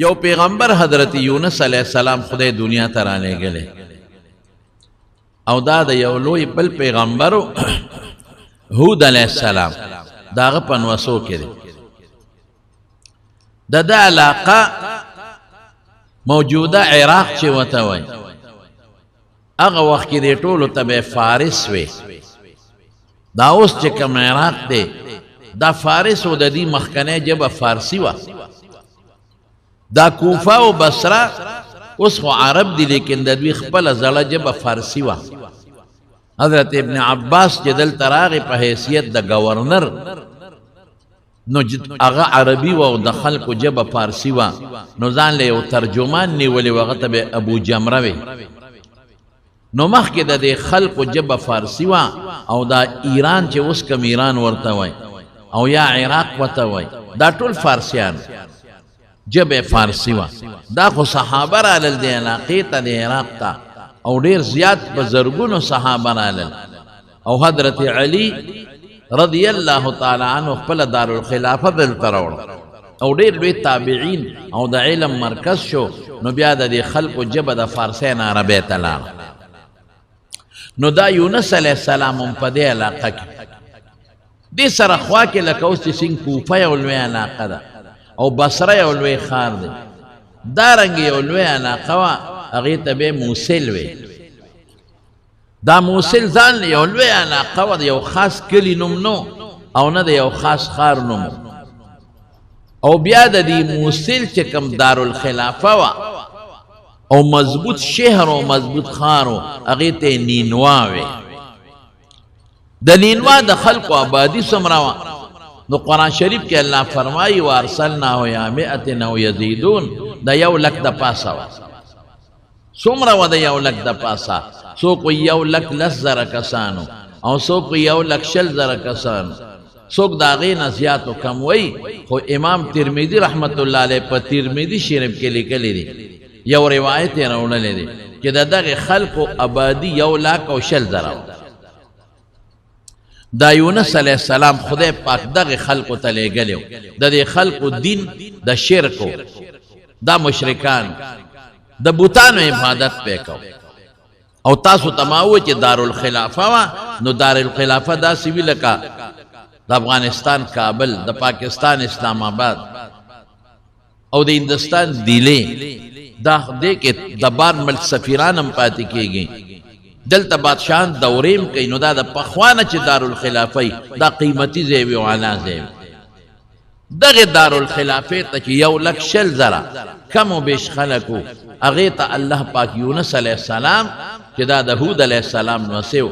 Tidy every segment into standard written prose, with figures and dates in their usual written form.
یو پیغمبر حضرت یونس علیہ السلام خدای دنیا ته را لېږلی او دا د یو لوی بل پیغمبرو هود علیہ السلام دا هغه په نوسو کې دی د ده علاقه موجوده عراق چې ورته وایي هغه وخت کې دې ټولو ته به فارس وی دا اوس چې کوم عراق دی دا فارس و د دې مخکنی ژبه فارسي وه دا کوفه او بصره اوس خو عرب دي لیکن د دوی خپله زړه ژبه فارسي وه حضرت ابن عباس چې دلته راغی په حیثیت د گورنر نو هغه عربي و او د خلکو ژبه فارسي وه نو ځان له یو ترجمان نیولی و هغه ته به ابو جمره وی نو مخکې د دې خلکو ژبه فارسي وه او دا ایران چې اوس کوم ایران ورته وای او یا عراق ورته وای دا ټول فارسیان ژبه فارسي وه دا خو صحابه رالل دې علاقې ته د عراق ته او ډېر زیات په زرګونو صحابه رالل او حضرت علي رضی الله تعالی عنه خپل دارالخلافه دلته راوړه او ډېر لوی تابعین او د علم مرکز شو نو بیا د دې خلکو ژبه د فارسۍ نه عربۍ ته لاړه نو دا یونس علیه السلام هم په دې علاقه کې دې سره خوا کې لکه اوس چې څنګه کوفه یو لوی علاقه ده او بصره یو لوی ښار دی دارنګې یو لوی علاقه وه هغې ته به موسل وی دا موسل ځان یو لوی علاقه وه د یو خاص کلي نوم نو او نه د یو خاص ښار نوم او بیا د دې موسل چې کوم دارالخلافه وه او مضبوط شهر او مضبوط ښار و هغې ته نینوا وی د نینوا د خلکو آبادي څومره وه نو قرآن شریف کې الله فرمایي وارسلناه یا مئة او یزیدون د 100,000 د پاسه وه څومره وه د 100,000 د پاسه څوک 110,000 کسانو او څوک 120,000 کسانو څوک د هغې نه زیات و کم وی خو امام ترمذي رحمت الله علیه په ترمذي شریف کې لیکلی دی یو روایت یې راوړلی دی چې د دغې خلکو آبادي 120,000 دا یونس علیه السلام خدای پاک دغې خلکو ته لیږلی و د دې خلکو دین د شرکو دا مشرکان د بوتانو عبادت پې کو او تاسو ته ما وویل چې دارالخلافه وه نو دارالخلافه داسې وي لکه د افغانستان کابل د پاکستان اسلام آباد او د هندوستان دیلې دا دې کې د بار ملک سفیران هم پاتې کېږي دلته بادشاهان دورې هم کوي نو دا د پخوانه چې دارالخلافه دا قیمتي ځای وي او اعلی ځای وي دغې دارالخلافې ته چې 120,000 کم و بیش خلکو هغې ته الله پاک یونس علیه السلام چې دا د هود علیه السلام نوسی و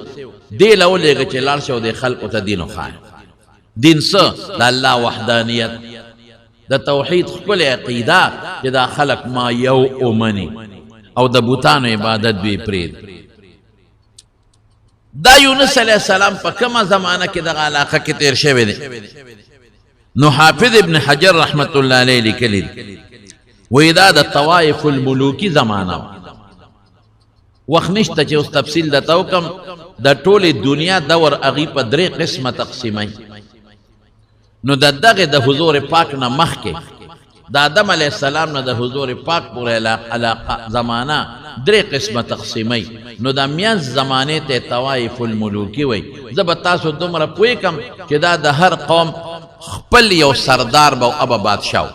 دې له ولېږه چې لاړ شه او دې خلکو ته دین وښایه دین څه د الله وحدانیت د توحید ښکلې عقیده چې دا خلک ما یو ومني او د بوتانو عبادت دوی پرېږدي دا یونس علیه السلام په کومه زمانه کې دغه علاقه کې تیر شوی دی نو حافظ ابن حجر رحمت الله علیه لیکلی دی وایي دا د طوایف الملوکي زمانه وه وخت نشته چې اوس تفصیل درته وکړم د ټولې دنیا دور هغې په 3 قسمه تقسیموي نو د دغې د حضور پاک نه مخکې د آدم علیه السلام نه د حضور پاک پورې علاقه زمانه 3 قسمه تقسیموي نو د منځ زمانې ته طوایف الملوکي وایي زه به تاسو دومره پوهېږم چې دا د هر قوم خپل یو سردار به او ابه بادشاه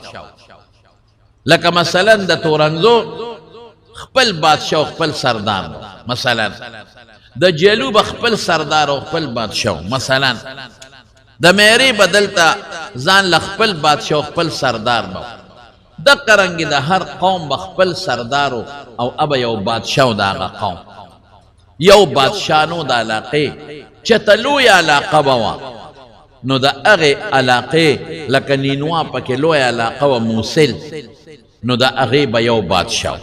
لکه مثلا د تورنزو خپل بادشاه او خپل سردار مثلا د جلوب خپل سردار او خپل بادشاه مثلا د میری بدلته ځان له خپل بادشاه او خپل سردار به د قرنګي د هر قوم خپل سردار او ابه یو بادشاه د هغه قوم یو بادشاه نو د علاقې چته لوی علاقه به نو د هغې علاقې لکه نینوا پکې لوی علاقه و موسل نو د هغې به یو بادشاه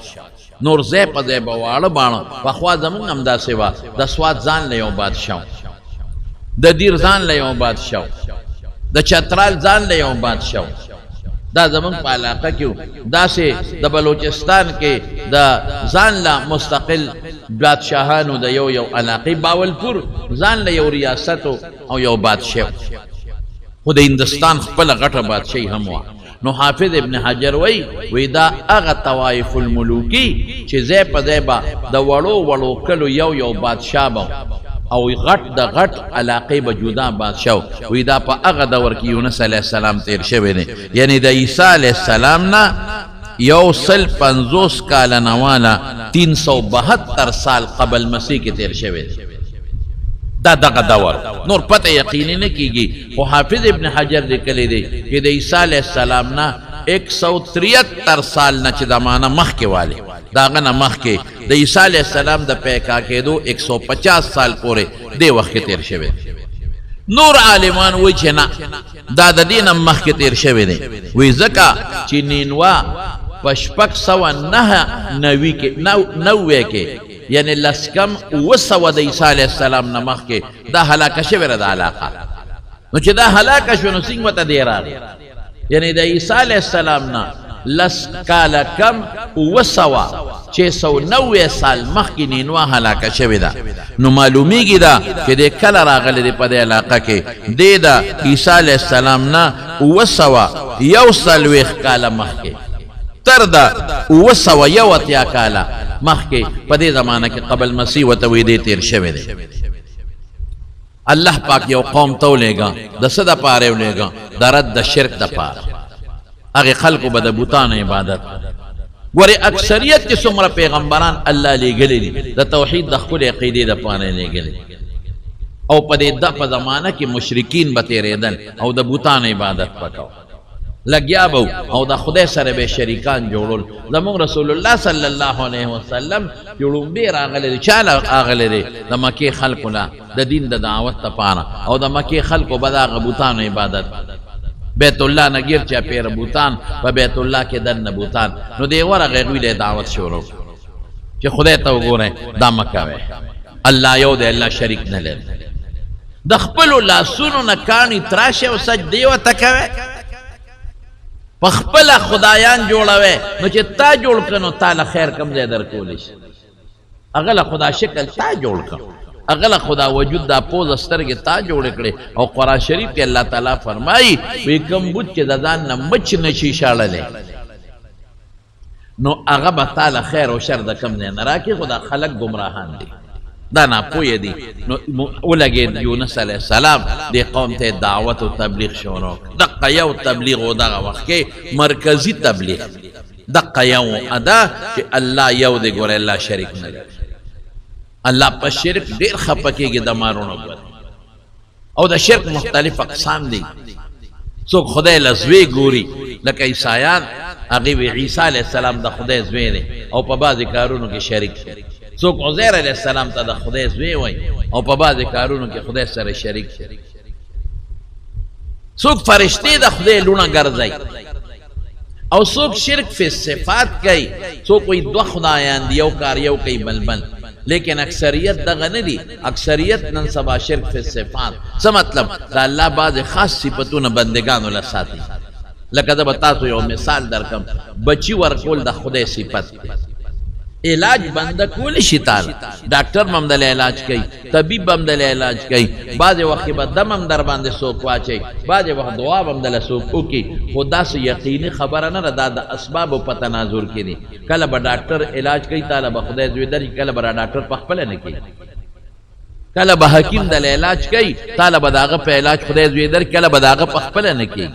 نور ځای په ځای به واړه باڼه پخوا زمونږ هم داسې وه د سوات ځان له یو بادشاه د دیر ځان له یو بادشاه د چترال ځان له یو بادشاه دا زمونږ په علاقه کې داسې د بلوچستان کې د ځان له مستقل بادشاهانو د یو علاقې باولپور ځان له یو ریاست او یو بادشاه خو د هندوستان خپله غټه بادشاهي هم وه نو حافظ ابن حجر وی دا اغا طوائف الملوکی چه زی پا زی با دا وڑو کلو یو بادشاہ با او غٹ دا غٹ علاقے با جدا بادشاہ وی دا پا اغا دور کی یونس علیہ السلام تیر شوی دے یعنی دا عیسیٰ علیہ السلام نا یو سل 50 کال نوالا 372 سال قبل مسیح کی تیر شوی دے دا دغه دور نور پته یقینی نه کیږي خو حافظ ابن حجر لیکلی دی چې د عیسی علیہ السلام نه 173 سال نه چې زمانہ مخکې والی داغه نه مخکې د عیسی علیہ السلام د پیکا کېدو 150 سال پورې دی وخت تیر شوی نور عالمان وی چې نه دا د دین مخکې تیر شوی دی وی ځکه چې نینوا پشپک 190 کې یعنی لسکم وسو د عیسی علیہ السلام نمخ کے دا حلاکہ شویر دا علاقہ نو چی دا حلاکہ شو نو سنگ وطا دیر آگی یعنی دا عیسی علیہ السلام نا لسکالکم وسو 690 سال مخ کی نینوا حلاکہ شویر دا نو معلومی گی دا کہ دے کل راغل دے پا دے علاقہ کے دے دا عیسی علیہ السلام نا وسو یو سلویخ کالا مخ کے تر دا وسو یو اتیا کالا مخ کے پدے زمانہ کے قبل مسیح و تویدے تیر شوے دے اللہ پاک یو قوم تو لے گا دا صدا پارے لے گا دا رد دا شرک دا پار اگے خلقو بدا بوتان عبادت گوری اکثریت کی سمرہ پیغمبران اللہ لے گلے لی دا توحید دا خل عقیدے دا پانے لے گلے او پدے دا پا زمانہ کی مشرکین بتیرے دن او دا بوتان عبادت پکاو لگیا بو او دا خدای سره به شریکان جوړول زمون رسول الله صلی الله علیه وسلم جوړون به راغله چاله اغله د مکه خلقنا د دین د دعوت لپاره او د مکه خلقو بدا غبوتان عبادت بیت الله نگیر چا پیر بوتان په بیت الله کې دن بوتان نو دی ورغه غوی دعوت شروع چې خدای ته وګوره دا مکه وې الله یو دی الله شریک نه لري د خپل لاسونو نه کانی تراشه او سجدي او تکوي پخپل خدایان جوړوي نو چې تا جوړ کنو تعالی خیر کم دې در کولیش اغله خدا شکل تا جوړ کړ اغله خدا وجود دا پوز سترګې تا جوړ کړي او قرآن شریف کې الله تعالی فرمایي وی کوم بوت چې د ځان نه مچ نشي شاړلې نو هغه به تعالی خیر او شر د کم نه راکې خدا خلق گمراهان دي دا نا پوی دی نو اولگی یونس علیہ السلام دی قوم تے دعوت و تبلیغ شروع دقا یو تبلیغ و دا وقت کے مرکزی تبلیغ دقا یو ادا کہ اللہ یو دے گورے اللہ شرک نگر اللہ پا شرک دیر خپکے گی دمارونو پر او دا شرک مختلف اقسام دی سوک خدای لزوی گوری لکہ عیسائیان اغیب عیسیٰ علیہ السلام دا خدای زوی دے او پا بعض کارونو کی شرک سوک عزیر علیہ السلام تا دا خدای زوی وی او پا بعض کارونو کی خدای سر شریک سوک فرشتے دا خدای لونا گرزائی او سوک شرک فی صفات کئی سوک کوئی دو خدایان دیو کاریو کئی بلبل لیکن اکثریت دا غندی اکثریت ننصبا شرک فی صفات سا مطلب دا اللہ بعض خاص صفتون بندگانو لساتی لکہ دا بتاتو یو مثال در کم بچی ورکول دا خدای صفت علاج بند کولی شیطان ڈاکٹر ممدل علاج کئی طبیب ممدل علاج کئی بعض وقت با دم ممدر باندے سوک واچے بعض وقت دعا ممدل سوک اوکی خدا سے یقینی خبر نہ ردا دا اسباب و پتناظر کی دی کل با ڈاکٹر علاج کئی تالا با خدا زویدر کل با ڈاکٹر پخپل نکی کل با حکیم دل علاج کئی تالا با داغ پہ علاج خدا زویدر کل با داغ پخپل نکی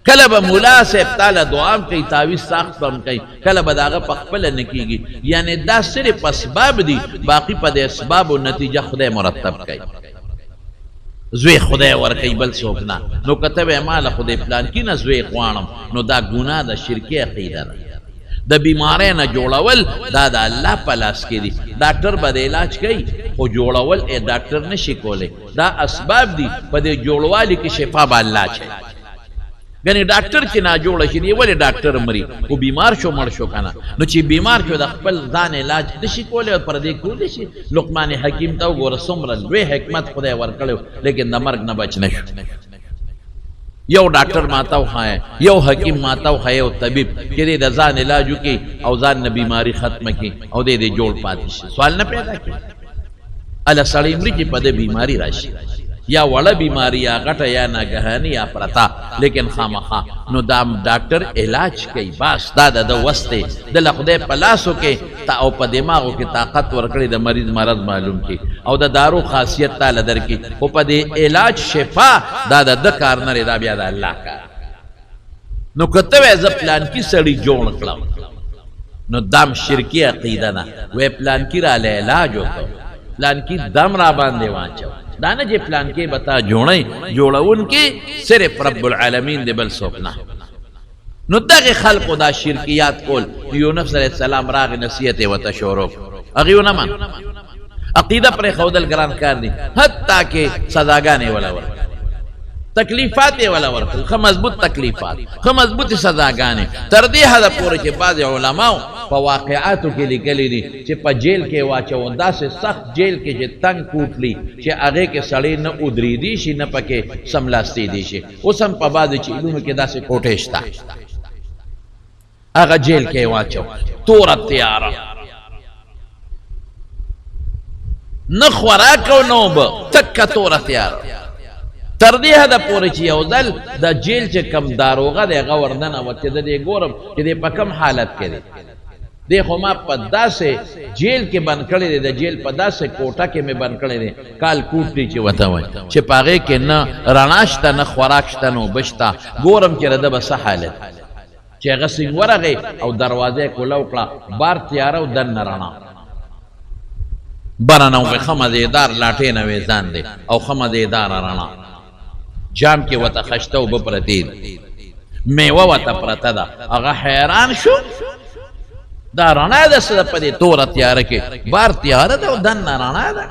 کلب مولا سے ابتالا دعام کئی تاویز ساخت پم کئی کلب داغا پخپل نکی گی یعنی دا صرف اسباب دی باقی پا دے اسباب و نتیجہ خدای مرتب کئی زوی خدای ورکی بل سوکنا نو کتب اعمال خدای پلان کی نا زوی قوانم نو دا گناہ دا شرکی عقیدہ دا بیمارے نا جوڑاول دا دا اللہ پلاس کی دی ڈاکٹر با دے علاج کئی خو جوڑاول اے ڈاکٹر نشی کولے دا اسباب دی پا دے جوڑوالی کی شفا با اللہ چھے یعنی ڈاکٹر کی نا جوڑا شی دی ولی ڈاکٹر مری وہ بیمار شو مر شو کنا نو چی بیمار شو دا خپل ځان علاج دشی کولے اور پردے کولے شی لقمان حکیم تاو گو رسومرن وی حکمت خدای ورکڑے لیکن دا مرگ نہ بچ نشو یو ڈاکٹر ماتاو خائے یو حکیم ماتاو خائے یو طبیب کہ دے دا ځان علاجو کی او ځان نہ بیماری ختم کی او دے جوڑ پاتی شی سوال نہ پیدا کی اللہ سڑی مری کی پدے بیماری راشی یا وړه بیماری یا غټه یا ناګهاني یا پرتا لیکن خامخا نو دا ډاکټر علاج کوي باس دا د وسته د خدای په لاسو کې تا او په دماغو کې طاقت ورکړي د مریض مرض معلوم کی او د دارو خاصیت تعالی درکې او په دې علاج شفا دا د کار نه دا بیا د الله کار نو کته ز پلان کی سړی جوړ کړم نو دم شرکی عقیده نه وې پلان کی را علاج وکړو پلان کی دم را باندې واچو دانه چې پلان کې بتا جوړون کې صرف رب العالمین دی بل څوک نه نو دغه خلق دا شرکیات کول یونس علیہ السلام راغ نصیحت و تشورو اغه نه من عقیده پر خودل ګران کار دي حتی کې سزاګانې ولا ور تکلیفات ولا ور خو مضبوط تکلیفات خو مضبوط سزاګانې تر دې حد پورې چې بعض علماو په واقعاتو کې لیکلي دي چې په جیل کې واچو داسې سخت جیل کې چې تنگ کوټلی چې هغه کې سړی نه ودرې دي شي نه پکې سملاستی دي شي اوس هم په بعض چیلونو کې داسې کوټې شته هغه جیل کې واچو تور تیار نه خوراک او نو به تک تور تیار تر دې حد پورې چې یو ځل د جیل چې کم داروغه دی هغه وردنه وته د دې ګورم چې د په کم حالت کې دی دی خو ما په داسې جیل کې بند کړی دی د جیل په داسې کوټه کې مې بند کړی دی کال کوټ دی چې وته وای چې په هغې کې نه رڼا شته نه خوراک شته نو اوبه شته ګورم چې د به څه حالت چې هغه سینګ ورغی او دروازه یې کوله وکړه بار تیاره او دننه رڼا بره نه وې ښه مزېدار لاټې نه وې ځان دی او ښه مزېداره رڼا جام کې وته خشته اوبه پرتې دي میوه وته پرته ده هغه حیران شو دا رڼا ده څه ده په دې توره تیاره کې بار تیاره ده او دننه رڼا ده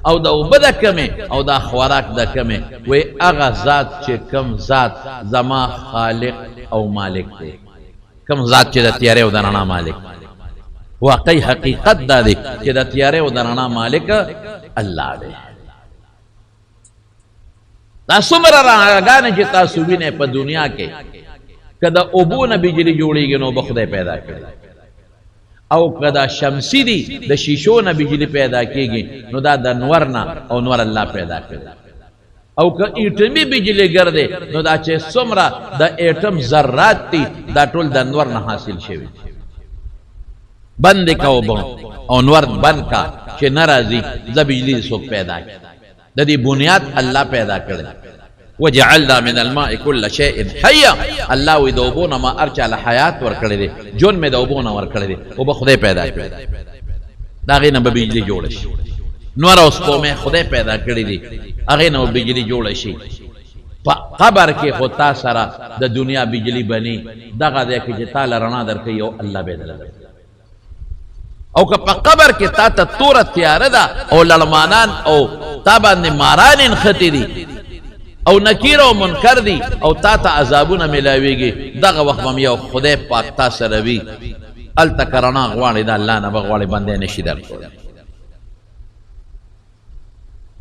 او د اوبه ده کمې او دا خوراک ده کمې وایي هغه ذات چې کم ذات زما خالق او مالک دی کم ذات چې د تیارې او د رڼا مالک واقعي حقیقت دا دی چې د تیارې او د رڼا مالک الله دی دا څومره رڼاګانې چې تاسو وینئ په دنیا کې که د اوبو نه بجلي جوړېږي نو به خدای پیدا کړي او که دا شمسي دي د شیشو نه بجلي پیدا کېږي نو دا د نور نه او نور الله پیدا کړي او که ایټمي بجلي ګرځي نو دا چې څومره د ایټم ذرات دي دا ټول د نور نه حاصل شوي بند کا او نور بند کا چې ناراضي ز بجلي څوک پیدا کړي د دې بنیاد الله پیدا کړي وجعلنا من الماء كل شيء حي الله وی دوبونه ما ارچاله حیات ور کړی دي جون می دوبونه ور کړی دي او به خدای پیدا کړی دا غي نه به بجلی جوړ شي نور اوس کومه خدای پیدا کړی دي هغه نه بجلی جوړ شي په قبر کې خدا سره د دنیا بجلی بني دغه د کې چې تعالی رڼا درکې یو الله به دل او که په قبر کې تا ته تور تیار ده او لړمانان او تا باندې ماران ختی دي او نکیر او منکر دي او تا ته عذابونه ملاويږي دغه وخت هم یو خدای پاک تا سره وي التکرنا غواړي دا الله نه بغواړي بندې نشي درکول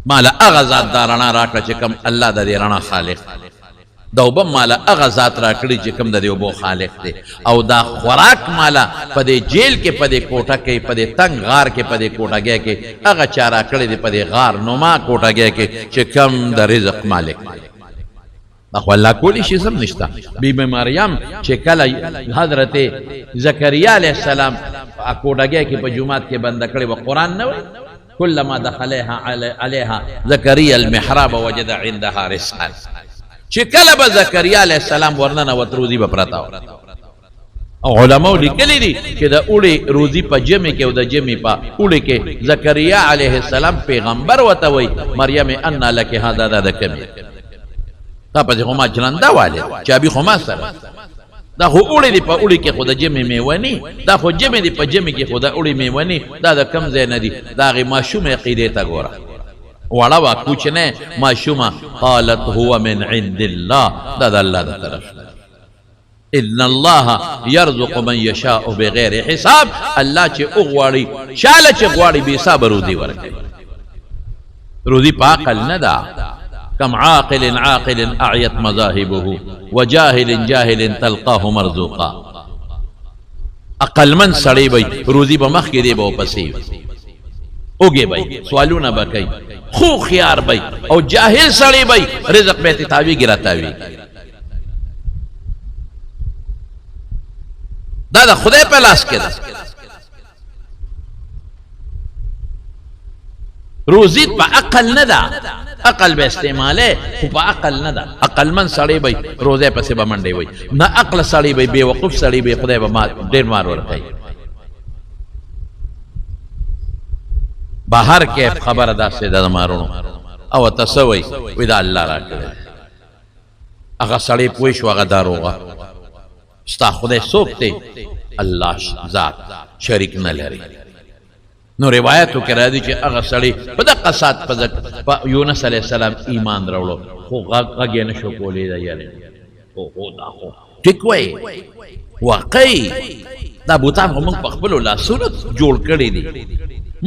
مالا اغزاد دارنا راکړه چې کوم الله د دې رڼا خالق دوبه مالا اغزاد راکړي چې کوم د دې وبو خالق دی او دا خوراک مالا په دې جیل کې په دې کوټه کې په دې تنگ غار کې په دې کوټه کې هغه چا راکړي دی په دې غار نما کوټه کې چې کوم د رزق مالک خو الله کولی شي سم نشته بی مریم چې کله حضرت زکریا علیہ السلام کوټه کې په جمعات کې بند کړي و قران نه وي كلما دخلها عليها زكريا المحراب وجد عندها رزقا چې کله به زکریا علیہ السلام ورننه وت روزي به پرتا او علماء لیکلي دي چې د اوړي روزي په جمع کې او د جمع په اوړي کې زکریا علیہ السلام پیغمبر وته وي مریم ان لك هذا د کمی تا په هما جلنده والے چې ابي خما سره دا خو اوړي دی په اوړي کې خو د جمع میونی دا خو جمع دی په جمع کې خو د اوړي میونی دا د کم ځای نه دی دا غي ماشوم عقیده ته ګوره وړه وا کوچنه ماشومه قالت هو من عند الله دا د الله د طرف ان الله يرزق من يشاء بغیر حساب الله چې اوغواړي شاله چې غواړي به حساب روزي ورکړي روزي پاکل نه دا كم عاقل عاقل أعيت مذاهبه وجاهل جاهل تلقاه مرزوقا أقل من سړی بی روزی به مخ کې دی به پسې اوګي بی سوالونه بکای خو خيار بي او جاهل سړی بي رزق به تاوی ګراتاوی دا خدای په لاس کې ده روزی په عقل نه ده عقل به استعماله خو په عقل نه ده عقل من سړی بي روزه پسې به منډي وي نه عقل سړی بي بے وقوف سړی بي خدای به ما ډېر مار ورکړي بهر کې خبر ده سي د مارونو او تسوي ودا الله را کړی هغه سړی پوي شو هغه داروغه ستا خدای څوک دی الله ذات شریک نه لري نو روایتو کې راځي چې هغه سړی په دغه سات په یونس علیه السلام ایمان راوړو خو غږ یې نشو کولی دا یاره او دا خو ټیک وای واقعي دا بوتان هم په خپل لاسونو جوړ کړی دي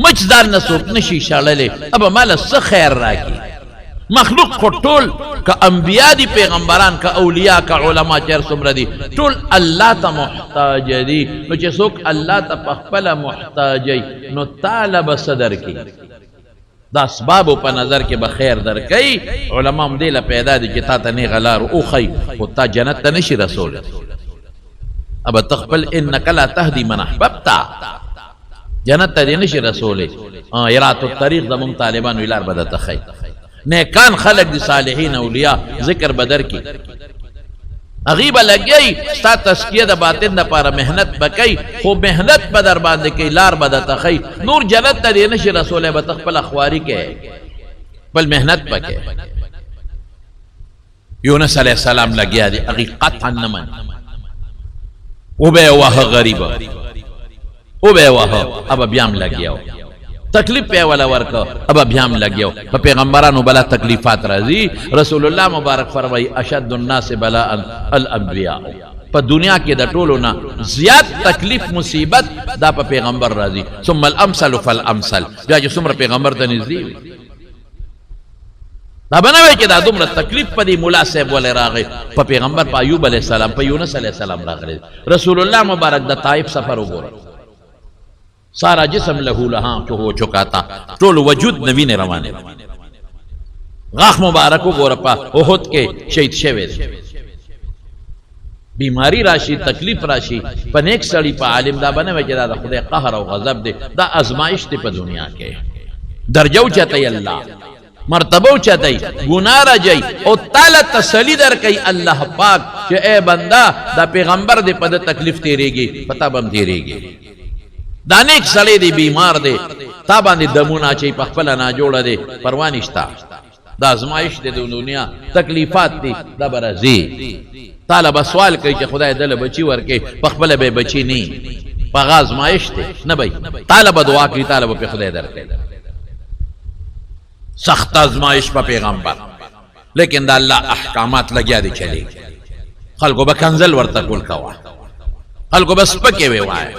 مچدار نه څوک نشي شړلې ابا مال څه خیر راکړي مخلوق کو ټول کا انبیاء دي پیغمبران کا اولیاء کا علما چر سمر دي ټول الله ته محتاج دي نو چې څوک الله ته پخپل محتاج نو طالب صدر کی دا اسباب په نظر کې به خیر درکې علما هم دې له پیدا دي چې تا ته نه غلار او خی او تا جنت ته نشي رسول اب تخپل انک لا تهدی من احببت جنت ته نشي رسول یرات الطريق زمون طالبان ویلار بده تخی نیکان خلق دی صالحین اولیاء ذکر بدر کی اغیب لگئی ستا تسکیه دا باطن دا پارا محنت بکی خو محنت بدر باندے کی لار بدا تخی نور جنت تا دی نشی رسول بتخپل اخواری کے بل محنت بکی یونس علیہ السلام لگیا دی اغی قطعا نمن او بے واہ غریب او بے واہ اب بیام لگیا تکلیف پہ والا ورکا اب ابھیام لگیو پیغمبرانو بلا تکلیفات رازی رسول اللہ مبارک فرمائی اشد الناس بلاء الانبیاء پا دنیا کے دا ٹولونا زیاد تکلیف مصیبت دا پا پیغمبر رازی ثم الامثل فالامثل بیا جو سمر پیغمبر تا نزدی دا بناوے کہ دا دمر تکلیف پا دی مولا صاحب والے راغے پا پیغمبر پا ایوب علیہ السلام پا یونس علیہ السلام راغے رسول اللہ مبارک دا طائف سفر ہو گورا سارا جسم لہو لہاں جو ہو چکا تھا ٹول وجود نبی نے روانے غاخ مبارکو گورپا احد کے شہید شوے بیماری راشی تکلیف راشی پا نیک سڑی پا عالم دا بنے وجہ دا خدا قہر و غضب دے دا ازمائش دے پا دنیا کے درجو چاہتے اللہ مرتبو چاہتے گناہ را جائی او تالا تسلی در کئی اللہ پاک کہ اے بندہ دا پیغمبر دے پا دا تکلیف تیرے گی پتا بم تیرے گی دانیک سڑے دی بیمار دے تابان دی دمونا چاہی پخپلا نا جوڑا دے پروانشتا دا ازمائش دے دنیا تکلیفات دی دا برازی طالب سوال کئی کہ خدای دل بچی ورکے پخپلا بے بچی نہیں پاغا ازمائش دے نبی طالب دعا کی طالب پہ خدای در کے سخت ازمائش پا پیغمبر لیکن دا اللہ احکامات لگیا دی چلی خلقو بکنزل ورتکول کوا خلقو بس پکے وے وائے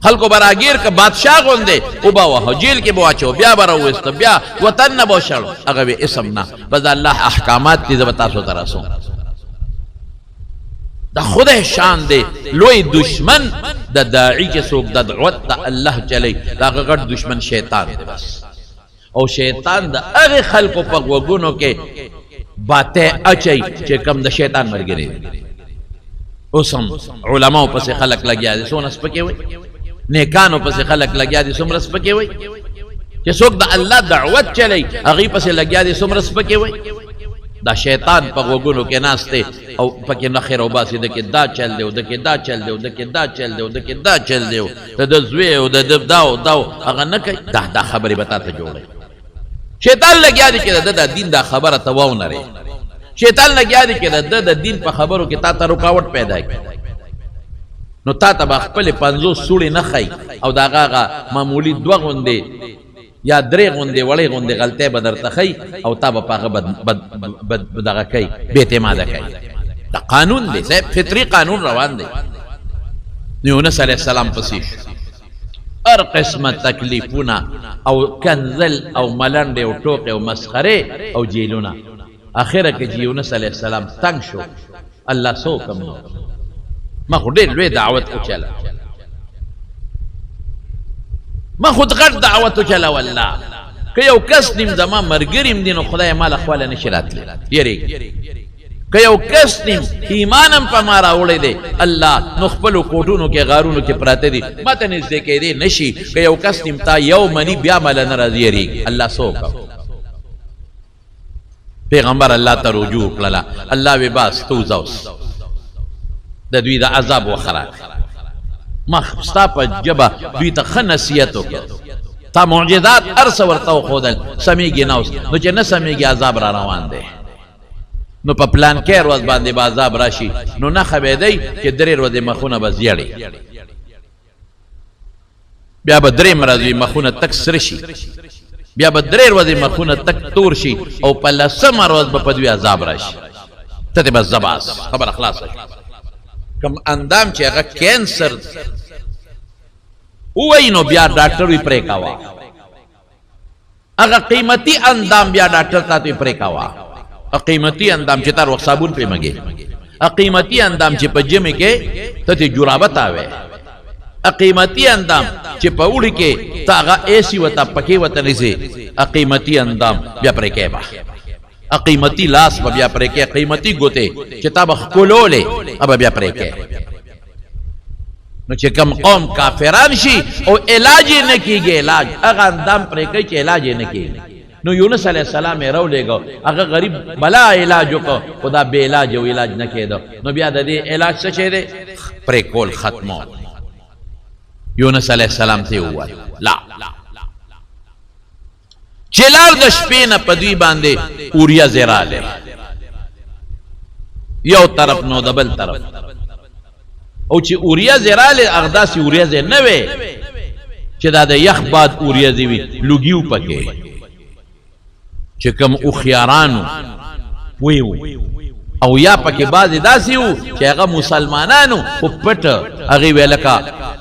خلقو براگیر کا بادشاہ گوندے اوبا وہو جیل کے بواچو بیا براوست بیا وطن نبو شڑو اگوی اسم نا بس اللہ احکامات کی زبتا سو ترسوں دا خود شان دے لوی دشمن دا داعی کے سوک دا دعوت دا اللہ چلے دا غرد دشمن شیطان دے بس او شیطان دا اغی خلقو پا وگونو کے باتیں اچھئی چے کم دا شیطان مر گرے اسم علماء پس خلق لگیا دے سونس پکے ہوئے نیکانو پس خلق لگیا دی سمرس پکے ہوئی کہ سوک دا اللہ دعوت چلی اغی پس لگیا دی سمرس پکے ہوئی دا شیطان پا غوگونو کے ناستے او پاکی نخیر و باسی دکی دا چل دیو دکی دا چل دیو دکی دا چل دیو دکی دا چل دیو دا دا زویو دا دا داو داو اغا نکی دا خبری بتا تا جوڑے شیطان لگیا دی کہ دا دین دا خبر تواو نرے شیطان لگیا دی کہ دا دین پا خبرو کی تا تا رکاوٹ پیدا کی نو تا تا بخپل پنزو سوڑی نخی او دا غاغا معمولی دو غندے یا درے غندے وڑے غندے غلطے بدر تخی او تا با پاغا بدغا کئی بیتمادا کئی دا قانون دے فطری قانون روان دے یونس علیہ السلام پسیش ار قسم تکلیفونا او کنزل او ملنڈے او ٹوکے او مسخرے او جیلونا آخرہ کہ یونس علیہ السلام تنگ شو اللہ سو کم نو ما خود لوی دعوت کو چلا ما خود غټ دعوت چلا والله که یو کس نیم زما مرګریم دی نو خدای مال خپل نشی راتلی یریږي که یو کس نیم ایمانم په ما راوړی دی الله نو خپلو کوټونو کې غارونو کې پراته دي ماته نږدې کېدی نشي که یو کس نیم تا یو منی بیا مال نه راځي یریږي الله څوک پیغمبر الله ته رجوع کړله الله وی باس تو زوس د دوی د عذاب وخراک ما ستا په جبه دوی ته ښه نصیحت وکړ تا معجزات ارس ورته وښودل سمیږي نه اوس نو چې نه سمیږي عذاب را روان دی نو په پلان کې ورځ باندې به عذاب راشي نو نه خبیدی چې درې ورځې مخونه به زیړي بیا به درې مرضوي مخونه تک سره شي بیا به درې ورځې مخونه تک تور شي او په لسمه ورځ به په دوی عذاب راشي ته دې بس زباس خبره خلاصه کم اندام چې هغه کینسر وای نو بیا ډاکټر وی پرې کاوه هغه قیمتي اندام بیا ډاکټر ته پرې کاوه قیمتي اندام چې تر وخت صابون په مګي قیمتي اندام چې په جمع کې ته جرابت آوي قیمتي اندام چې په وړي کې تاغه ایسی وتا پکې وته نسی قیمتي اندام بیا پرې کېبا قیمتي لاس بیا پرې کې قیمتي ګوته چې تا بخ کولولې اب بیا پرې کې نو چې کم قوم کافران شي او علاج نه کیږي علاج هغه اندام پرې کوي چې علاج نه کیږي نو یونس علیہ السلام رو لے گو اگر غریب بلا علاج کو خدا بے علاج او علاج نہ کہہ دو نو بیا دے علاج سچے دے پرے کول ختمو یونس علیہ السلام تے ہوا لا چلار د شپې نه پدوی باندې اوریا زرا لے یو طرف نو دبل طرف او چې اوریا زرا لے اغداسی اوریا زر نه وے چې دا د یخ باد اوریا زوی لوګیو پکې چې کوم او خيارانو ویو او یا پکې بعضی داسې وو چې هغه مسلمانانو په پټ هغه ویلکا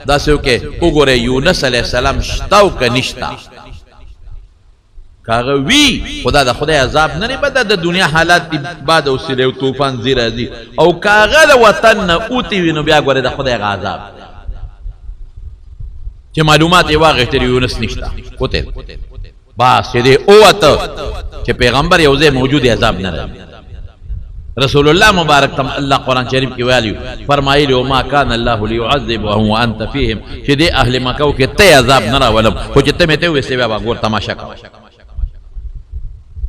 داسې وکي وګوره یونس علی السلام شتاو ک نشتا کاغه وی خدا د خدای عذاب نه بد د دنیا حالات بعد او سره طوفان زیرا دي او کاغه د وطن اوتی وینو بیا ګوره د خدای عذاب چې معلومات یې واغښتري یونس نشتا کوته باس دې اوته چې پیغمبر یو ځای موجود عذاب نه لري رسول الله مبارک تم الله قرآن شریف کې ویلي فرمایلی او ما کان الله ليعذبهم وانت فيهم چې دې اهل مکه کې ته عذاب نه راولم خو چې ته مې ته وسې بیا ګور تماشا کا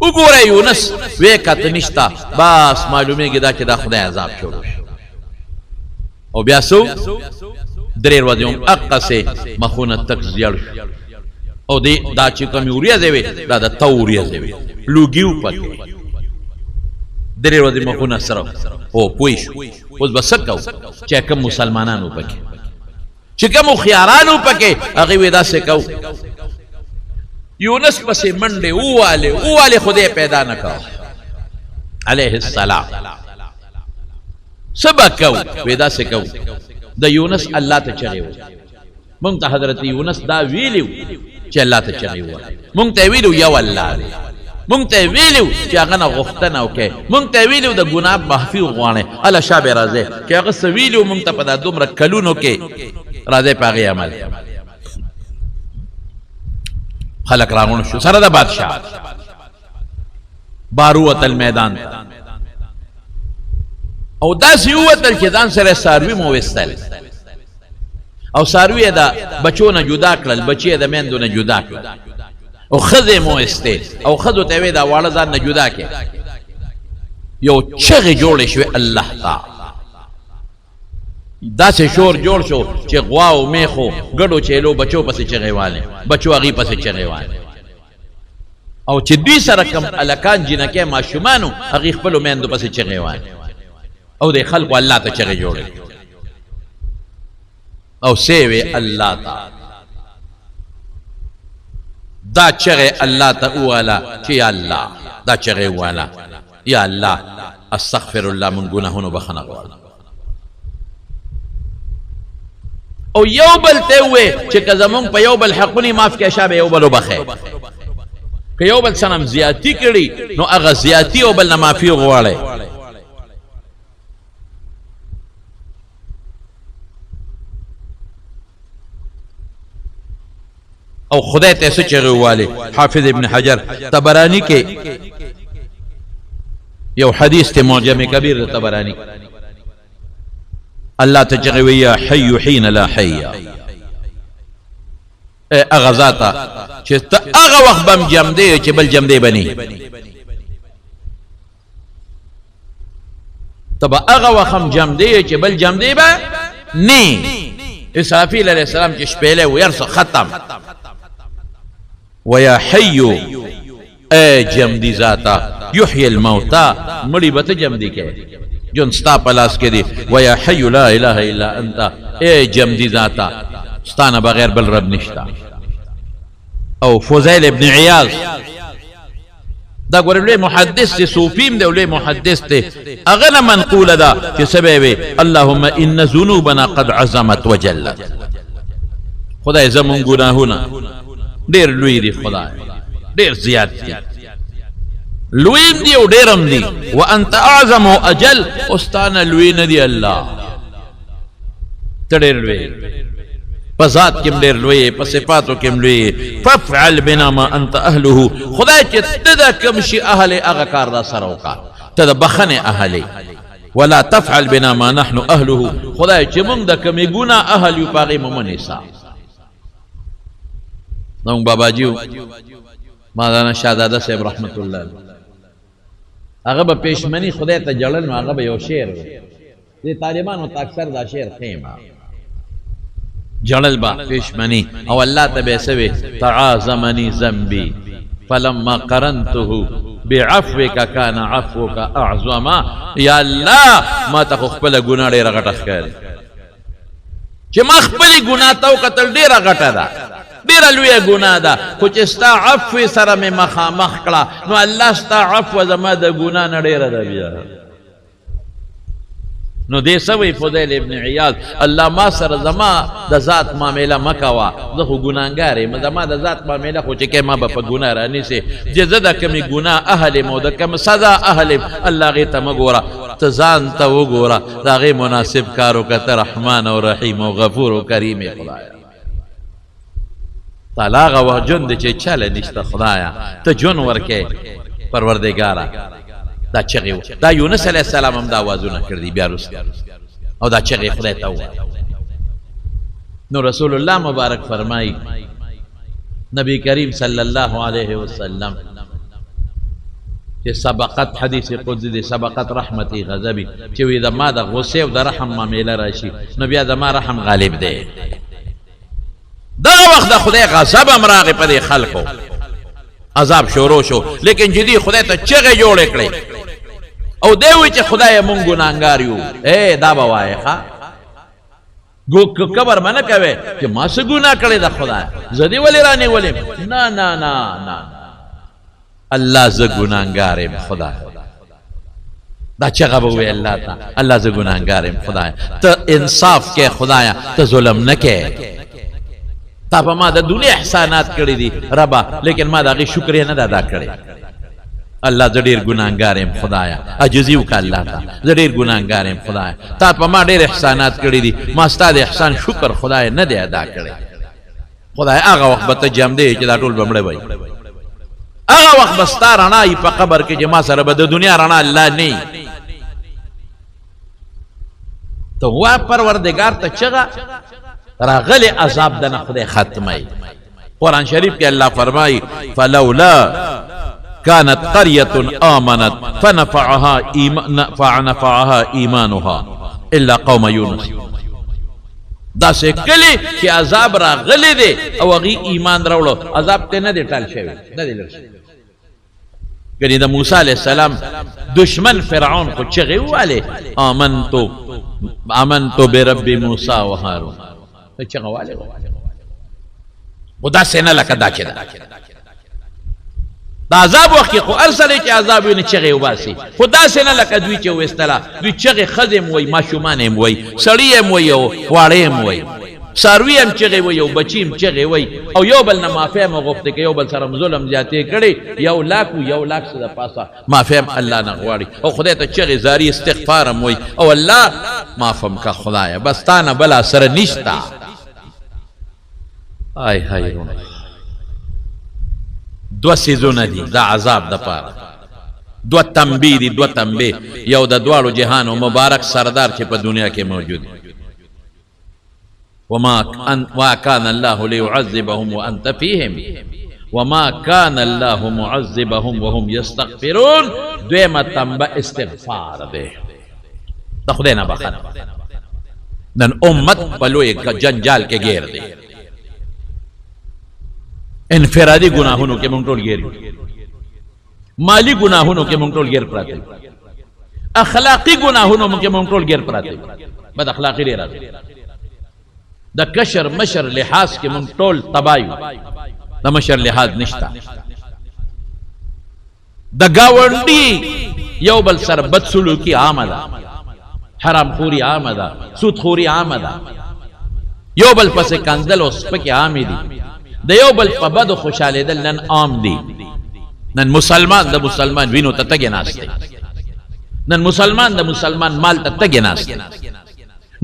وګوره یونس وې کته نشتا باس معلومیږي دا چې دا خدای عذاب شروع او بیا سو درې ورځې اقصه مخونه تک زیړ او دې دا چې کوم یوریا دی دا د توریا دی لوګیو پکې درې ورځې مخونه سره او پوي شو اوس بس کو چې کوم مسلمانانو پکې چې کوم خيارانو پکې هغه ودا سه کو یونس پسې منډه واله خدای پیدا نکاو علیه السلام سبکو ودا سه کو د یونس الله ته چغیو مونږ ته حضرت یونس دا ویلو چې الله ته چغیو مونږ ته ویلو یو الله مونږ ته ویلو چې هغه نه غوښتنه وکړي مونږ ته ویلو د ګناه معافي وغواړي الله شابه راځي چې هغه سویلو مونږ ته په دا دومره کلونو کې راځي په هغه عمل خلق راغون شو سره د بادشاہ باروت المیدان او داسې ووتل چې ځان سره ساروي مو وستل او ساروی دا بچو نه جدا کړل بچي د میندو نه جدا کړل او خزه مو استه او خزو ته وی دا واړه ځان نه جدا کې یو چغه جوړ شو الله تعالی دا سه شور جوړ شو چې غوا او میخو ګډو چېلو بچو پسې چغه والے بچو هغه پسې چغه والے او چې دوی سره کم الکان جنکه ماشومانو هغه خپل میندو پسې چغه والے او د خلق الله ته چغه جوړ او سیوی الله تا دا چغه الله تا والا چې یا الله دا چغه والا یا الله استغفر الله من گناهونو بخنه غواړم او یو بل ته وې چې کزمون په یو بل حقونی معاف کې شابه یو بل وبخه که یو بل سنم زیاتی کړي نو هغه زیاتی او بل نه معافي غواړي او خدای ته څه چغې واله. حافظ ابن حجر طبرانی کې یو حدیث ته معجم کبیر د طبرانی الله ته چغې وی یا حي حين لا حي اغه ذاته چې ته هغه وخت بم جم دی چې بل جم دی بني تبا هغه وخت جم دی چې بل جم دی به ني. اسرافیل علیہ السلام چې شپېلې ويرس ختم ويا حي اے جم دی ذاتا يحيي الموتى مړي به ته جم دی کې جون ستا پلاس کې دی. ويا حي لا اله الا انت اے جم دی ذاتا ستانه بغیر بل رب نشتا. او فضیل ابن عیاض دا ګورلې محدث دی صوفیم دی ولې محدث دی اغه منقول دا چې سبب اللهم ان ذنوبنا قد عظمت وجلت. خدای زمون ګناهونه ډېر لوی دي خدای ډېر زیات دي لوی دي او ډېرم دي. وانت اعظم واجل استانه لوی نه دی الله ته ډېر لوی په ذات کې ډېر لوی په صفاتو کې لوی. فافعل بنا ما انت اهله خدای چې ته د کوم شي اهل هغه کار را سره وکړه ته د بخنه اهل. ولا تفعل بنا ما نحن اهله خدای چې موږ د کومې ګناه اهل یو پاغي ممنسا. نو بابا جیو مولانا شهزاده صاحب رحمت الله هغه به پېشمنی خدای ته جړل نو هغه به یو شعر دي طالبانو ته اکثر دا شعر خیمه جړل با پېشمنی او الله ته به سوي تعاظمني ذنبي فلما قرنته بعفوك كان عفوك اعظم. یا الله ما ته خپل ګناه ډېر غټه ښکاري چې ما خپل ګناه ته وکتل ډېر غټه ده ډېر لوی ګناه ده خو چې ستا عفو سره مې مخامخ کړه نو الله ستا عفو زما د ګناه نه ډېره ده بیا. نو دې سوي فضیل ابن عیاض الله ما سره زما د ذات معامله مکوا زه خو ګناهګار یم زما د ذات معامله خو چې کې ما به په ګناه رانیسي چې زه د کومې ګناه اهل مو د کوم سزا اهل الله غي ته مګوره ته ځان ته وګوره د هغې مناسب کار وکړه ته رحمان او رحیم او غفور او کریم یې خدایه. تعالی هغه وخت ژوند دی چې چاله نشته خدایه ته ژوند ورکې پروردګاره. دا چغې دا یونس علیه السلام هم دا آوازونه کړي دي بیا وروسته او دا چغې خدای ته ووایه. نو رسول الله مبارک فرمایي نبی کریم صلی الله علیه وسلم چې سبقت حدیث قدسی دی سبقت رحمتی غضبی چې وی د ما د غصې او د رحم معامله راشي نو بیا د ما رحم غالب دی. دا وخت د خدای غضب هم راغی په دې خلکو عذاب شروع شو لیکن جدي خدای ته چغې جوړې کړې او دی وی چې خدای مونږ ګناهګار یو. دا به وایې ښه کبر به نه کوې چې ما څه ګناه کړې ده خدای زه دې ولې رانیولې. نه نه نه نه الله زه ګناهګار یم خدای. دا چغه به وی الله ته الله زه ګناهګار یم خدای ته انصاف کې خدایا ته ظلم نه کې تا په ما د دنیا احسانات کړي دي ربا لیکن ما د هغې شکر یې نه ده ادا کړی. الله زه ډېر ګناهګار یم خدایا عاجزي وکړه الله ته زه ډېر ګناهګار یم خدایا تا په ما ډېر احسانات کړي دي ما ستا د احسان شکر خدای نه دی ادا کړی. خدای هغه وخت به ته جم دی چې دا ټول به مړه وی هغه وخت به ستا رڼا یي په قبر کې چې ما سره به د دنیا رڼا الله نه ته وا پروردګار ته چغه راغلی عذاب دنه خدای ختمي. قرآن شریف کې الله فرمایي فلولا كانت قرية آمنت فنفعها إيمانها إلا قوم يونس. دا سه کلی چې عذاب راغلی دی او هغې ایمان راوړو عذاب ته نه دی ټال شوی نه دی لر شوی. کنی د موسی علیه السلام دشمن فرعون خو چغې ووالې آمنتو برب موسی و هارون چغه والے و دا سینه لکه دا چې ده دا عذاب وخت کې خو ارسله چې عذاب وي نه چغې وباسي خو دا سینه لکه دوی چې ویستله دوی چغې ښځې م وایي ماشومان یې م وایي سړي یې م وایي او واړه یې م وایي څاروي هم چغې وایي او بچي هم چغې وایي او یو بل نه معافی هم غوښتې که یو بل سره م ظلم زیاتې کړی 1,00,000 څه د پاسه معافی هم الله نه غواړي او خدای ته چغې زاري استغفار هم وایي او الله معاف هم که خدایه بس تا نه بله سره نشته. آی هاي دو سیزونه دي د عذاب د پاره، دو تنبیه دي، دو تنبیه. یو د دواړو جهانو مبارک سردار چې په دنیا کې موجود. وما كان الله ليعذبهم وانت فيهم وما كان الله معذبهم وهم يستغفرون. دویمه تنبه استغفار ده، د خدای نه بخښنه. نن امت په لوی جنجال کې ګیر دی، انفرادي گناهونو کې مونږ ټول ګیر یو، مالی گناهونو کې مونږ ټول ګیر پراته، اخلاقی گناهونو کې مونږ ټول ګیر پراته، بد اخلاقی لري راځي. د کشر مشر لحاظ کې مونږ ټول تبایو، د مشر لحاظ نشتا. د گاونډي یو بل سره بد سلوکی عامه ده، حرام خوری عامه ده، سود خوری عامه ده، یو بل پسې کنځل او سپکې عامې دي، د یو بل په بدو خوشحالېدل نن عام دي. نن مسلمان د مسلمان وینو ته تګې ناست دی، نن مسلمان د مسلمان مال ته تګې ناست دی،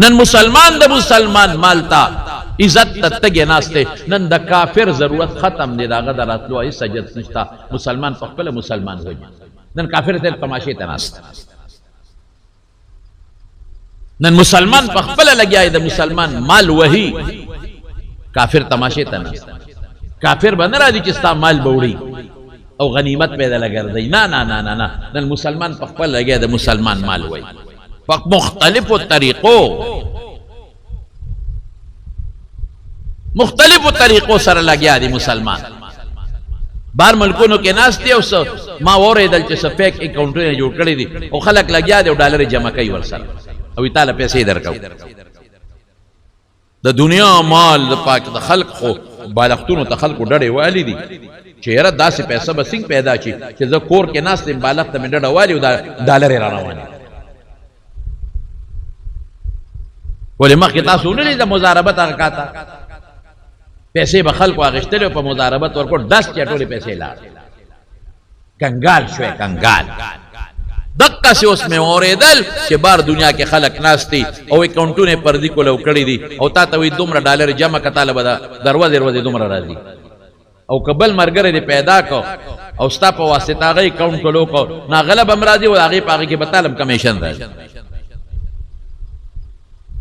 نن مسلمان د مسلمان مال ته عزت ته تګې ناست دی. نن د کافر ضرورت ختم دی، د هغه د راتلو هېڅ حاجت نشته. مسلمان په خپله مسلمان وي، نن کافر ته تماشې ته ناست. نن مسلمان په خپله لګیا دی، د مسلمان مال وهي، کافر تماشې ته ناست. کافر به نه راځي چې ستا مال به وړي او غنیمت پیدا لګرځي. نه نه نه نه نه، نن مسلمان په خپل لګیا د مسلمان مال وای په مختلفو طریقو سره لګیا دی مسلمان. بار ملکونو کې ناست دی او ما واورېدل چې څه فیک اکاونټونه جوړ کړي دي او خلک لګیا دی او ډالر جمع کوي ورسره او یې تاله پیسې درکو. د دنیا مال د پاک د خلق خو بالښتونو ته خلقو ډډې والی دي چې یاره داسې پیسه به څنګه پیدا شي چې زه کور کې ناست یم، بالښت ته مې ډډه والي او ډالر یې را روانې. ولې مخکې تاسو ونه لیده مضاربت هغه کاته پیسې به خلقو اخېستلې او په مضاربت ورکړو، ډس چې ټولې پیسې لاړې. کنګال شوی کنګال. دقسې اوس مې واورېدل چې بار دنیا کې خلک ناست دي او اکاونټونه یې پردي کولو کړي دي او تا ته وایي دومره ډالر جمع کړه، تاله به دروازې دومره راځي. او که بل ملګری دې پیدا کو او ستا په واسطه هغه اکاونټ کولو کو، نو هغه به هم راځي او هغې په هغې کې به تاله هم کمیشن راځي.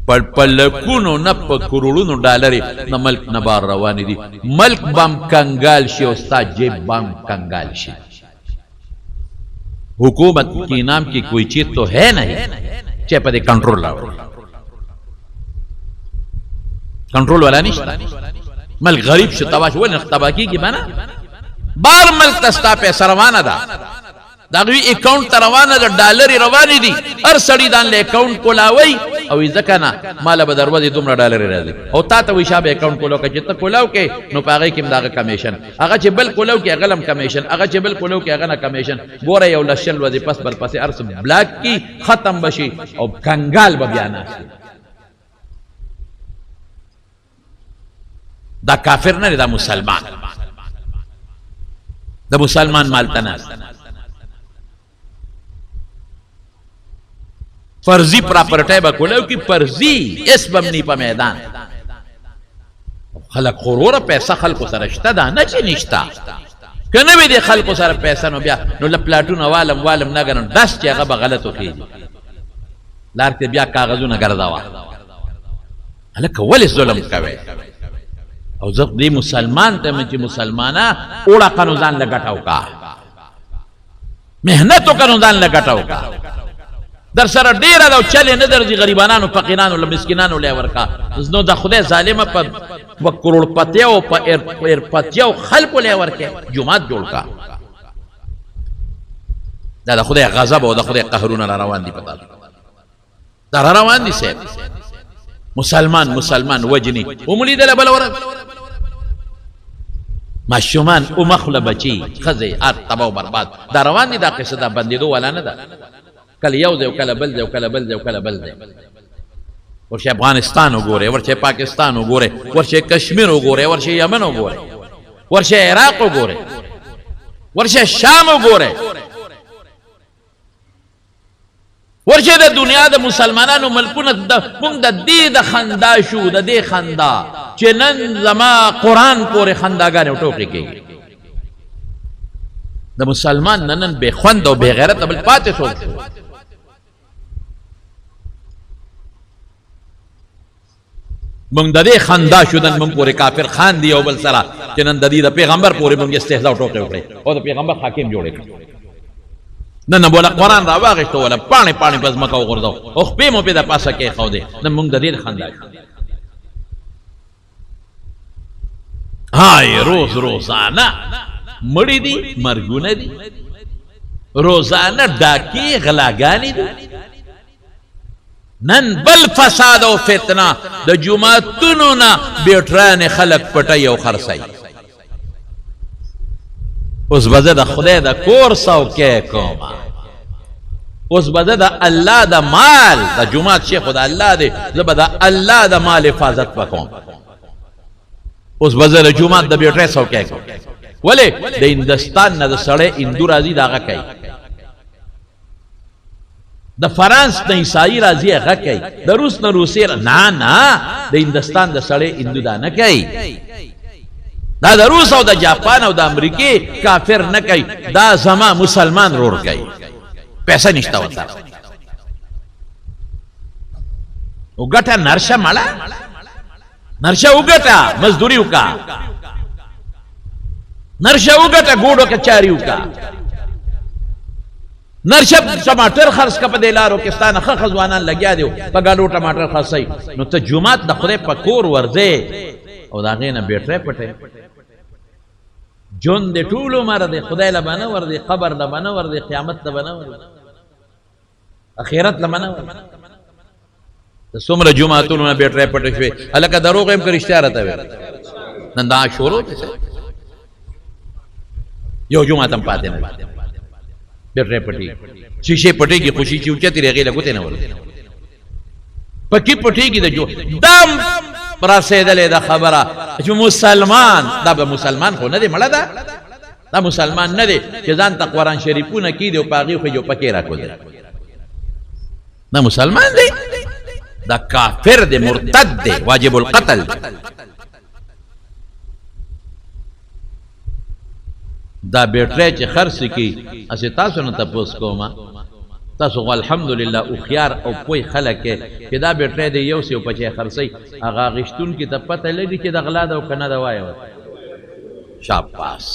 په لکونو نه په کروڑونو ډالرې نه ملک نه بار روانې دي. ملک بم کنګال شي او ستا جیب بم کنګال شي. हुकूमत के नाम की कोई चीज तो है नहीं चाहे पदे कंट्रोल लाओ, कंट्रोल वाला नहीं। मल गरीब से तबाश वो तबाकी की बना बार मल तस्ता पैसा रवाना था दागवी अकाउंट तरवाना द डॉलर रवानी दी हर सड़ी दान ले अकाउंट को लावई او ځکنا مال به دروازه دومره ډالر راځي او تا ته وشاب اکاؤنٹ کولو کې چې ته کولاو کې نو پاغه کې دغه کمیشن هغه چې بل کولاو کې غلم کمیشن هغه چې بل کولاو کې هغه نه کمیشن ګوره یو لشل وځي پس بل پسې ارس بلاک کی ختم بشي او کنګال به بیان دا کافر نه دا مسلمان دا مسلمان مال تناس فرضی پراپرټای به کولاو کی فرضی اس بمنی په میدان خلق غرور پیسہ خلق سره شته دا نه چې نشتا کنه وی دي خلق سره پیسہ نو بیا نو لپلاټون والم نه غنن داس چې هغه غلطو کیږي لار ته بیا کاغذونه ګرځاوا هلکه ولې ظلم کوي او زه دې مسلمان ته چې مسلمانا اوړه قانون ځان لګټاو کا مهنتو قانون ځان لګټاو کا در سره ډیر دا چلے نه درځي غریبانو فقیرانو لمسکینانو لې ورکا نو د خدای ظالمه په کروڑپتیو په ایرپتیو خلکو لې ورکه جمعات جوړ کا دا د خدای غضب او د خدای قهرونه روان دي پتا دا روان دي سه مسلمان وجني وملي دل بل ور ماشومان او مخله بچي خزي ار تباو برباد دا روان دي دا قصه دا بندیدو ولا نه ده کل یو دی کله بل دی کله بل دی کله بل دی ورشه افغانستان وګوره ورشه پاکستان وګوره ورشه کشمیر وګوره ورشه یمن وګوره ورشه عراق وګوره ورشه شام وګوره ورشه د دنیا د مسلمانانو ملکونه موږ د دې د خندا شو د دې خندا چې نن زما قران پورې خنداګانې ټوکې کوي د مسلمان ننن بے خوند او بے غیرت بل پاتې شو. مونږ د دې خندا شودن مونږ پورې کافر خان دی او بل سره چې نن د دې د پیغمبر پورې مونږ استهزاء ټوکې وکړي او د پیغمبر حاکم جوړ کړي. نن بوله قرآن را واغشتو ولا پاڼې پاڼې بس مکه وغورځو او خپې مو په د پاسه کې خو دې نن مونږ د دې خندا شو. هاي روزانه مړی دي مرګونه دي، روزانه ډاکې غلاګانې دي، نن بل فساد او فتنه د جمعتونو نه بیټران خلق پټي او خرڅي. اوس به زه د خدای د کور څوکۍ کوم، اوس به زه د الله د مال د جومات شیخ د الله دی، زه به د الله د مال حفاظت وکوم. اوس به زه د جومات د بیټرۍ څوکۍ کوم. ولې د هندوستان نه د سړی هندو راځي د هغه کوي، د فرانس نه عیسائی راځي هغه کوي، د روس نه روسي نه نه د هندوستان د سړی هندو دا نه کوي، دا د روس او د جاپان او د امریکې کافر نه کوي، دا زما مسلمان رور کوي. پیسه نشته وته وګټه نرشه مړه نرشه وګټه مزدوري وکا نرشه وګټه ګوډو کچاري وکا نرشه ټماټر خرڅ کا په دلارو کې ستانه خزوانان لګیا دیو په ګاډو ټماټر خرڅي. نو ته جمعات د خدای په کور ورځې او دا غینه بیٹره پټه جون دې ټولو مر دې خدای له باندې ور دې قبر له باندې ور دې قیامت له باندې ور اخرت له باندې ور څومره جمعاتونو نه بیٹره پټه شوي الکه دروغ هم کړی اشاره ته نن دا شروع یو جمعه تم پاتې نه بیٹره پټي شیشه پټي کی خوشي چې اوچته ریغې لګوته نه ور پکې پټي کی د جو دم را سیدلې دا خبره چې مسلمان دا به مسلمان خو نه دی مړه دا مسلمان نه دی چې ځان ته قرآن شریفونه کې دی او پاغي خو جو پکې راکول دا مسلمان دی دا کافر دی مرتد دی واجب القتل. دا بیٹره چې خرڅ کی اسه تاسو نه تاسو کوما تاسو الحمدلله او خيار او کوئی خلک چې دا بیٹره دی یو سیو پچې خرڅي هغه غشتون کې ته پته لګي چې د غلا دا او کنه دا وایو شاباس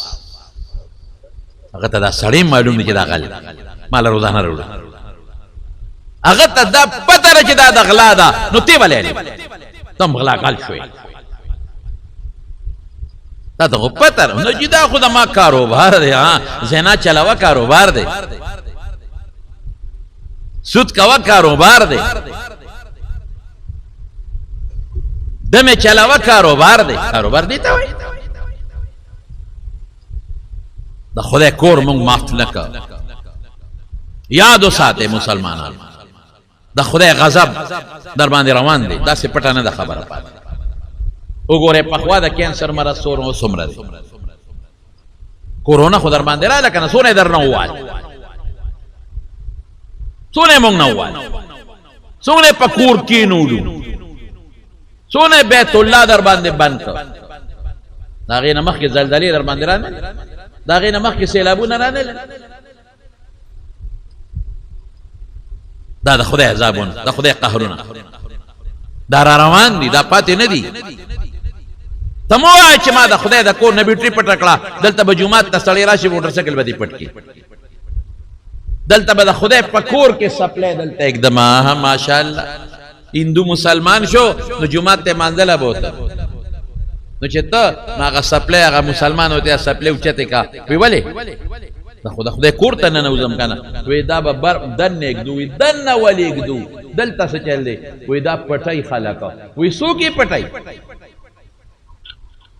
هغه ته دا سړی معلوم دی چې دا غل مال روزانه وروړي هغه ته دا پته لري چې دا د غلا دا نو تی ولې تم غلا کال شوي دا ته پته نو چې دا خو د ما کاروبار دی ها زنا چلاوه کاروبار دی سود کوا کاروبار دی دمه چلاوه کاروبار دی کاروبار دی ته وای د خدای کور مونږ معاف نکا یاد وساته مسلمانان د خدای غضب در باندې روان دی دا څه پټه نه د خبره پات وګوره په خوا د کینسر مرض سورو سمره دی کورونا خو در باندې را لکنه سونه در نه وای سونه مونږ نه وای سونه پکور کې نوړو سونه بیت الله در باندې بند کړ دا غي نمخ کې زلزلې در باندې رانه دا غي نمخ کې سیلابونه رانه دا د خدای عذابونه د خدای قهرونه دا روان دي دا پاتې نه دي تمو چې ما د خدای د کور نه بیټری پټ کړه دلته به جمعات ته سړی راشي موټر سایکل به دي پټ کی دلته به د خدای په کور کې سپلای دلته एकदम ها ماشاءالله هندو مسلمان شو نو جمعات ته مانځله بوته نو چې ته هغه سپلای هغه مسلمان وته سپلای اوچته کا وی ولې دا خدای کور ته نه نوزم کنه وی دا به بر دن یک دوی دن ولیک دو دلته څه چل دی وی دا پټای خلک وی سو کې پټای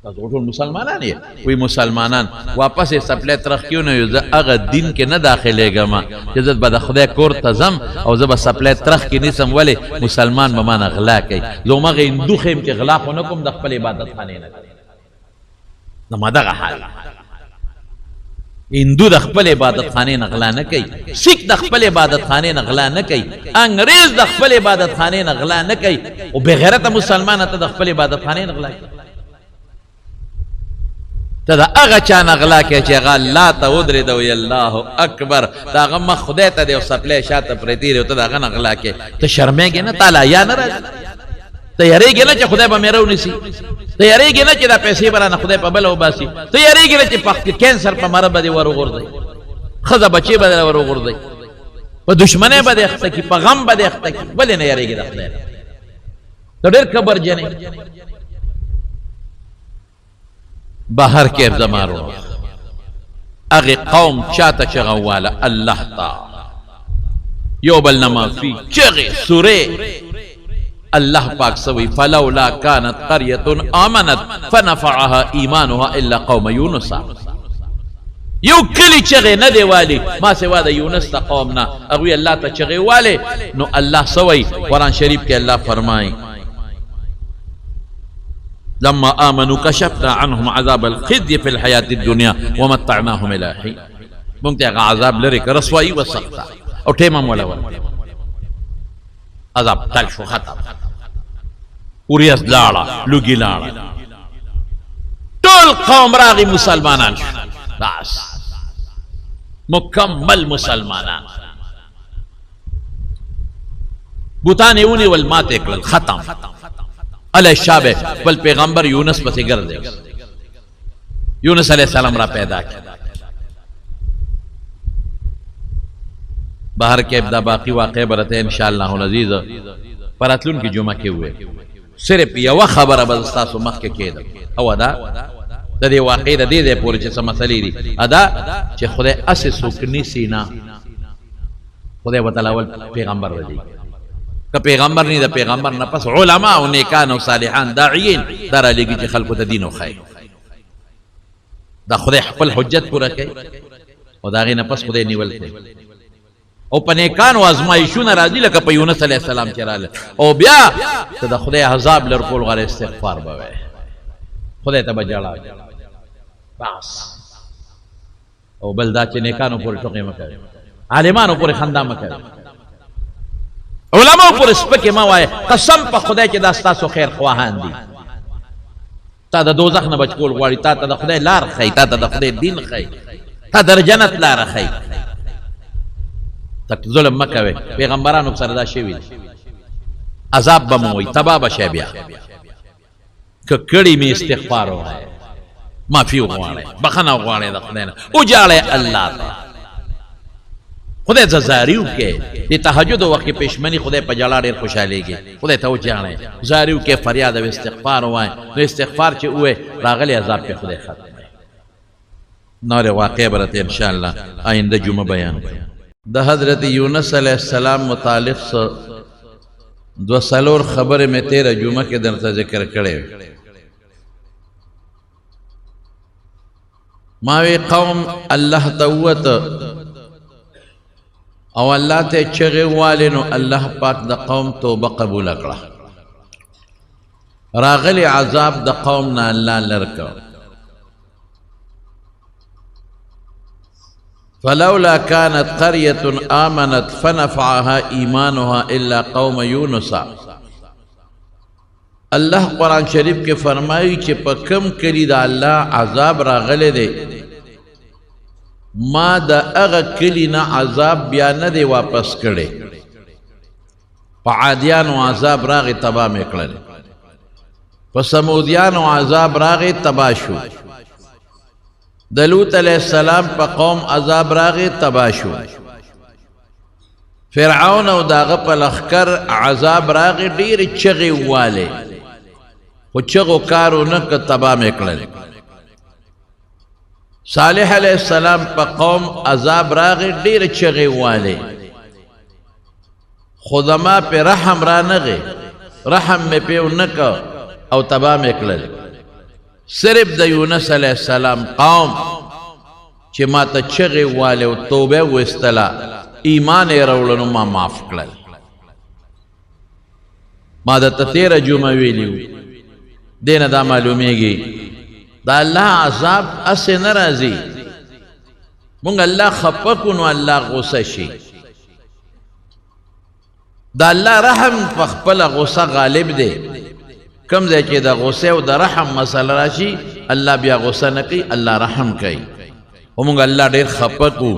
تاسو ټول مسلمانان یې وی مسلمانان واپس سپلای ترخ کیو نه یو هغه دین کې نه داخليګما چې زه به د خدای کور ته زم او زه به سپلای ترخ کې نسم ولی مسلمان به مان غلا کوي زمغه هندو خیم چې غلا خو نه کوم د خپل عبادت خانه نه نو مدغه حال هندو د خپل عبادت خانه نه غلا نه کوي سیک د خپل عبادت خانه نه غلا نه کوي انګريز د خپل عبادت خانه نه غلا نه کوي او بغیرت مسلمان ته د خپل عبادت خانه نه غلا کوي ته د هغه چا نه غلا کې چې هغه الله ته ودرېده وی الله اکبر د هغه مخ خدای ته دی او څپلی شاته پرتې دی او ته د هغه نه غلا کې ته شرمېږې نه تا لا یا نه راځي ته یریږې نه چې خدای به مې راونیسي ته یریږې نه چې دا پیسې به رانه خدای په بله وباسي ته یریږې نه چې کینسر په مره به دې ور وغورځوي ښځه بچې به دې ور وغورځوي په دشمنۍ به دې اخته کړي په غم به دې اخته کړي ولې نه یریږې د خدای ته ډېر کبرجن یې بهر کې زمارو هغې قوم چاته چغه واله الله ته یو بل نه معافي چغې سورې الله پاک سوی فلولا كانت قرية آمنت فنفعها ایمانها الا قوم یونس یو کلی چغې نه دی والی ما سوا د یونس ته قوم نه هغوی الله ته چغې والی نو الله سوی قرآن شریف کې الله فرمایي لما آمنوا كشفنا عنهم عذاب الخزي في الحياة الدنيا ومتعناهم إلى حين مونږ ته هغه عذاب لرې که رسوایي وسخته او ټیم هم وله عذاب تل شو ختم اوریاس لاړه لوګي لاړه ټول قوم راغی مسلمانان شو بس مکمل مسلمانان بوتان یې ونیول ماتې کړل ختم علی شابه بل پیغمبر یونس پسې ګرځي یونس علیہ السلام را پیدا کړ بهر کې ابدا باقی واقع برته ان شاء الله العزیز پراتلون کی جمعه کې وې صرف یو خبره بل تاسو مخ کې کېده او دا د دې واقع د دې پورې چې څه مسلې دي ادا چې خدای اساس وکني سینا خدای وتعالى پیغمبر دی که پیغمبر نه د پیغمبر نه پس علما او نیکان او صالحان داعیین در لګي چې خلکو ته دین او خیر دا خدای خپل حجت پوره کوي او دا غي نه پس خدای نیول کوي او په نیکان او ازمایښونه راځي لکه په یونس علیه السلام چې رااله او بیا ته د خدای عذاب لر کول غره استغفار به خدای ته بجاړه بس او بل دا چې نیکانو پورې ټوکې مکه عالمانو پورې خندا مکه علماء پر سپکه ما وای قسم په خدای چې دا ستاسو خیر خواهان دي تا د دوزخ نه بچ کول غواړي تا ته د خدای لار خی تا ته د خدای دین خی تا در جنت لار خی تک ظلم مکوي پیغمبرانو سره دا شی ویل عذاب بموي تبا بشه بیا ککړی می استغفار وای معافي وغواړي بخنه وغواړي د خدای نه او جاړي الله تعالی خدای زاریو کې د تهجد وخت پښمنی خدای په جړه ډېر خوشاليږي خدای ته وځانه زاریو کې فریاد او استغفار وای نو استغفار چې وې راغلی عذاب په خدای ختم نور واقع برته ان شاء الله آینده جمعه بیان د حضرت یونس علیہ السلام متعلق دو سالور خبره میں 13 جمعه کې درته ذکر کړې ماوی قوم الله توت او الله ته چغه والنو الله پاک د قوم توبه قبول کړه راغلی عذاب د قوم نه الله لرکو فلولا كانت قرية آمنت فنفعها إيمانها إلا قوم يونس الله قرآن شریف کے فرمائی چې په کم کلی دا الله عذاب راغلی دی ما دا اغا کلی نا عذاب بیا نه دی واپس کړي په عادیانو عذاب راغی تبا میکړل په سمودیانو عذاب راغی تبا شو د لوط علیہ السلام په قوم عذاب راغی تبا شو فرعون او داغه په لخر عذاب راغی ډیر چغي واله خو چغو کارو نه ک تبا میکړل صالح علیہ السلام په قوم عذاب راغی ډیر چغي واله خدما په رحم را نغه رحم می په نک او تبا میکړل صرف د یونس علیہ السلام قوم چې ما ته چغي واله او توبه وستلا ایمان راولنو ما معاف کړل ما د 13 جمعه ویلیو دینه دا معلومیږي دا الله عذاب اس ناراضي مونږ الله خپکو نو الله غصه شي دا الله رحم په خپل غصه غالب دی کم ځای چې د غصه او د رحم مسله راشي الله بیا غصه نه کوي، الله رحم کوي. ومونږ الله ډېر خفه کو،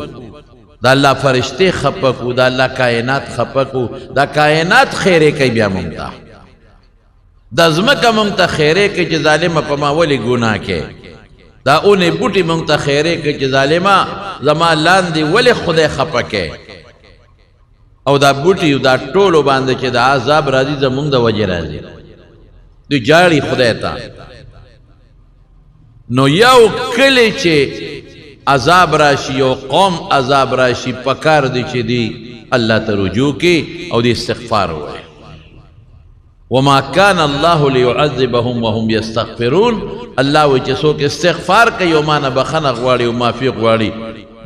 دا الله فرشتې خفه کو، دا الله کائنات خفه کو. دا کائنات خیرې کوي بیا مونږ ته، دا ځمکه مونږ ته خیرې کوي چې ظالمه په ما ولې ګناه کوي. دا اونې بوټي مونږ ته خیرې کوي چې ظالمه زما لاندې ولې خدای خفه کوي. او دا بوټي دا ټولو باندې چې دا عذاب راځي زمونږ د وجې راځي، دوی جاړي خدای ته. نو یو کلی چې عذاب راشي، یو قوم عذاب راشي، پکار دی چې دی الله ته رجوع کی او دی استغفار وایي. وما كان الله ليعذبهم وهم يستغفرون. الله وی چې څوک استغفار کوي او ما نه بخنه غواړي او معافي غواړي،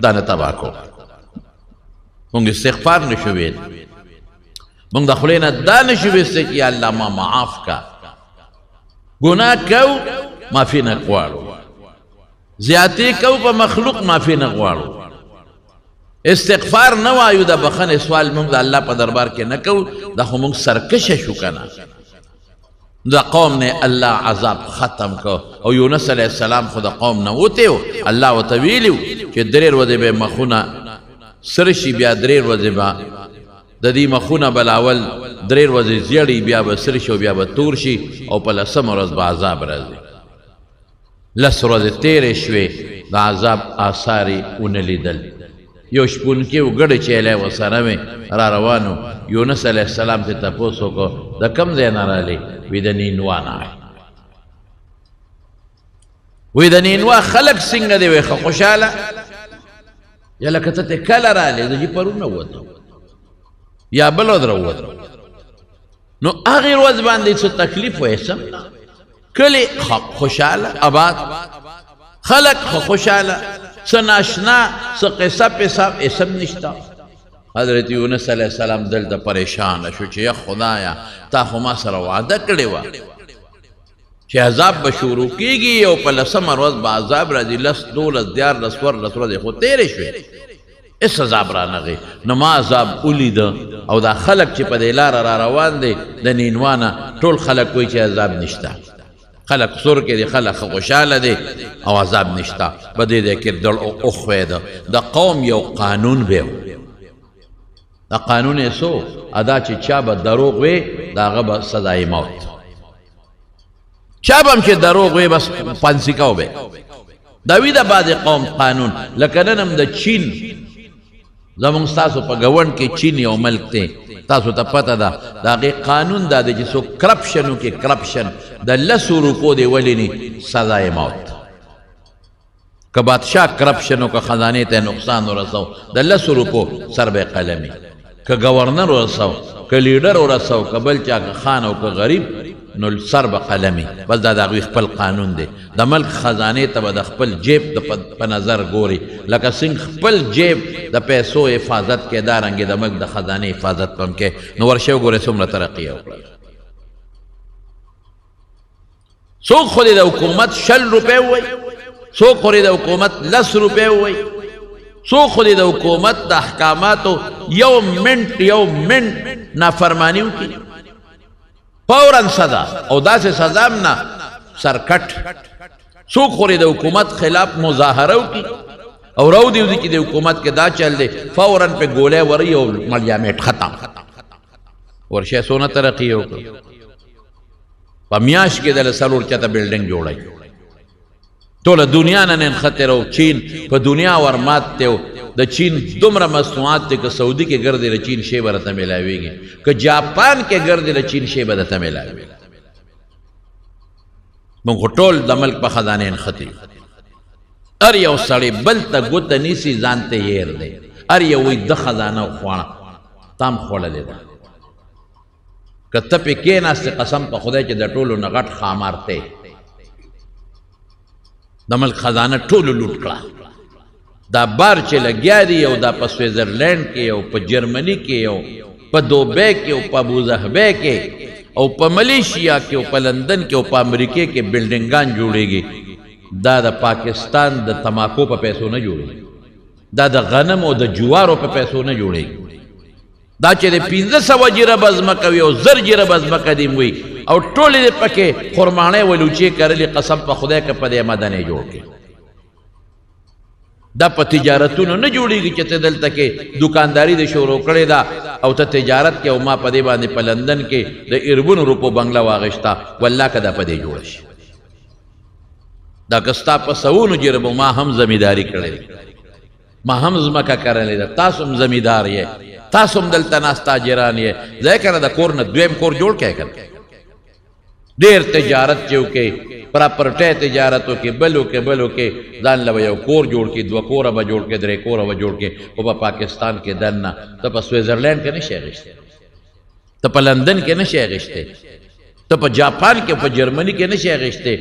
دا نه تباه کو. مونږ استغفار نشو ویل، مونږ د خولې نه دا نشو ویستی چې یا الله ما معاف کا. ګناه کو معافي نه غواړو، زیاتی کو په مخلوق معافي نه غواړو. استغفار نه وایو، د بخنې سوال مونږ د الله په دربار کې نه کوو، دا خو مونږ سرکشه شو کنه. دا قوم نه الله عذاب ختم کو. او یونس علیه السلام خو د قوم نه وتی و، الله ورته ویلي و چې درې ورځې به مخونه سره شي، بیا درې ورځې به د دې مخونه بلاول درې ورځې زیړي، بیا به سره شي او بیا به تور شي، او په لسمه ورځ به عذاب راځي. لس ورځې تېرې شوې، د عذاب آثار یې ونه لیدل. یو شپونکي و ګډه چیلی ورسره مې را روانو، یونس علیه السلام ته تپوس وکړو د کوم ځای نه رالې؟ وی د نینوا نه. وی د نینوا خلک څنګه دی؟ وی ښه خوشحاله. یا لکه ته کله رالې؟ زه چې پرون راووتم یا بل ورځ راووتم. نو هغې ورځ باندې څه تکلیف ویسم، کلی خوشحاله آباد، خلک خوشحاله، څه ناشنا څه قصه پیسه اسم نشته. حضرت یونس علیه السلام دلته پریشان شو چې یا خدایا تا خو ما سره وعده کړې وه چې عذاب به شروع کېږي او په لسمه ورځ به عذاب راځي. 10 12 14 ورځې خو تېرې شوې، هېڅ عذاب رانغی. نو ما عذاب ولیده. او دا خلک چې په دې لاره را روان دی د نینوا نه، ټول خلک وایي چې عذاب نشته. خلق سر کې دي، خلق خوشاله دي او عذاب نشته. په دې دی کې دل اوخویده. د قوم یو قانون به و، د قانون یې څو ادا چې چا به دروغ وی د هغه به سزای موت، چا به هم چې دروغ وی بس پانسي کو به. دا وی د بعضې قوم قانون. لکه نن هم د چین، زمونږ ستاسو په ګوند کې چین یو ملک دی، تاسو ته پته ده د هغې قانون دا دی چې څوک کرپشن وکړي، کرپشن د 10 روپو دی ولیني سزای موت. که بادشاه کرپشن وکړه خزانې ته نقصان ورسو د 10 روپو سر به قلمي، که گورنر ورسو، که لیډر ورسو، که بل چا که خان او که غریب، نو سر به قلمي. بس دا د هغوی خپل قانون دی. د ملک خزانې ته به د خپل جیب په نظر ګوري، لکه څنګه خپل جیب د پیسو حفاظت کې دارنګې د ملک د خزانې حفاظت پم کې. نو ورشه وګورئ څومره ترقي وکړه. څوک خو د حکومت 60 روپۍ ووایي، څوک خو د حکومت 10 روپۍ ووایي، څوک خو د حکومت د احکاماتو یو منټ نافرماني وکړي فوراً سزا، او داسې سزا هم نه سرکټ. څوک خو د حکومت خلاف مظاهره وکړي او رو دی چې د حکومت کې دا چل دی فوراً پہ گولے وری او ملیامیٹ ختم. ورشه څونه ترقي وکړه. په میاشت کې د سلور چته بلډینګ جوړای، ټوله دنیا نه ننخطر. او چین په دنیا ورمات ته د چین دومره مصنوعات ته که سعودي کې ګرځي د چین شی برته ملاويږي، که جاپان کې ګرځي د چین شی برته ملاوي. موږ ټول د ملک په خزانه نختی. ار یو سړی بل ته ګوت نیسی ځان ته یېر دی، ار یو وی د خزانه خوانه تام خوړلې ده. که ته پې کېناستې قسم په خدای چې د ټولو نه غټ ښامار دی، د ملک خزانه ټولو لوټ کړه. دا بار چې لګیا دی او دا په سویزرلینډ کې او په جرمني کې او په دوبۍ کې او په ابوظهبي کې او په ملیشیا کې او په لندن کې او په امریکې کې بلډینګان جوړېږي. دا د پاکستان د تماکو په پیسو نه جوړېږي، دا د غنم او د جوارو په پیسو نه جوړېږي. دا چې د 1500 جرب ځمکه وي او 1000 جرب ځمکه دې وي او ټولې پکې خرمانې ولوچې کرلې قسم په خدای که په دې مدنې جوړ کړي دا په تجارتونو نه جوړیږي چې ته دلته کې دکانداري د شروع کړې ده او ته تجارت کې او ما په دې باندې په لندن کې د اربونو روپو بنگله واغشتا والله که دا په دې جوړ شي دا که ستا په سوونو جربو ما هم زمینداري کړې ما هم ځمکه کرلې ده تاسو هم زمیندار یې تاسو هم دلته ناست تاجران یې ځای که نه د کور نه دویم کور جوړ کړی که ډېر تجارت چې وکړې پراپرټۍ تجارتو کې بلو کې ځان له به یو کور جوړ کړي دوه کوره به جوړ کړي درې کوره به جوړ کړي خو په پاکستان کې دننه ته په سویزرلینډ کې نه شي اخیستی ته په لندن کې نه شي اخیستی ته په جاپان کې په جرمني کې نه شي اخیستی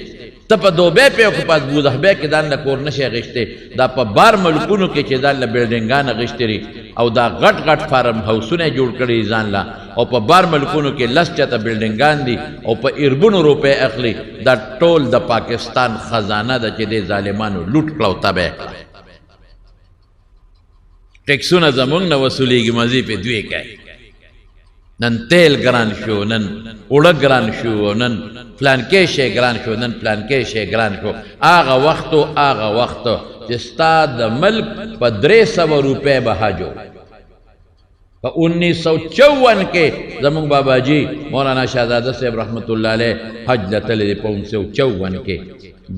ته په دوبۍ په او په ابوظهبي کې ځان له کور نه شي اخیستی دا په بار ملکونو کې چې ځان له بلډینګان اخیستي او دا غټ غټ فارم هاوسونه جوړ کړي ځان له او په بار ملکونو کې لس چته بلډینګان دي او په اربونو روپۍ اخلي دا ټول د پاکستان خزانه ده چې د ظالمانو لوټ کړه او تباه کړه ټیکسونه زمونږ نه وصولیږي مزې پې دوی کوي نن تیل ګران شو نن اوړه ګران شو نن پلانکې شی ګران شو نن پلانکې شی ګران شو هغه وخت چې ستا د ملک په 300 روپۍ به حج و په 1954 کې زمونږ باباجي مولانا شهزاده صاحب رحمت الله علیه حج له تللی دی په 1954 کې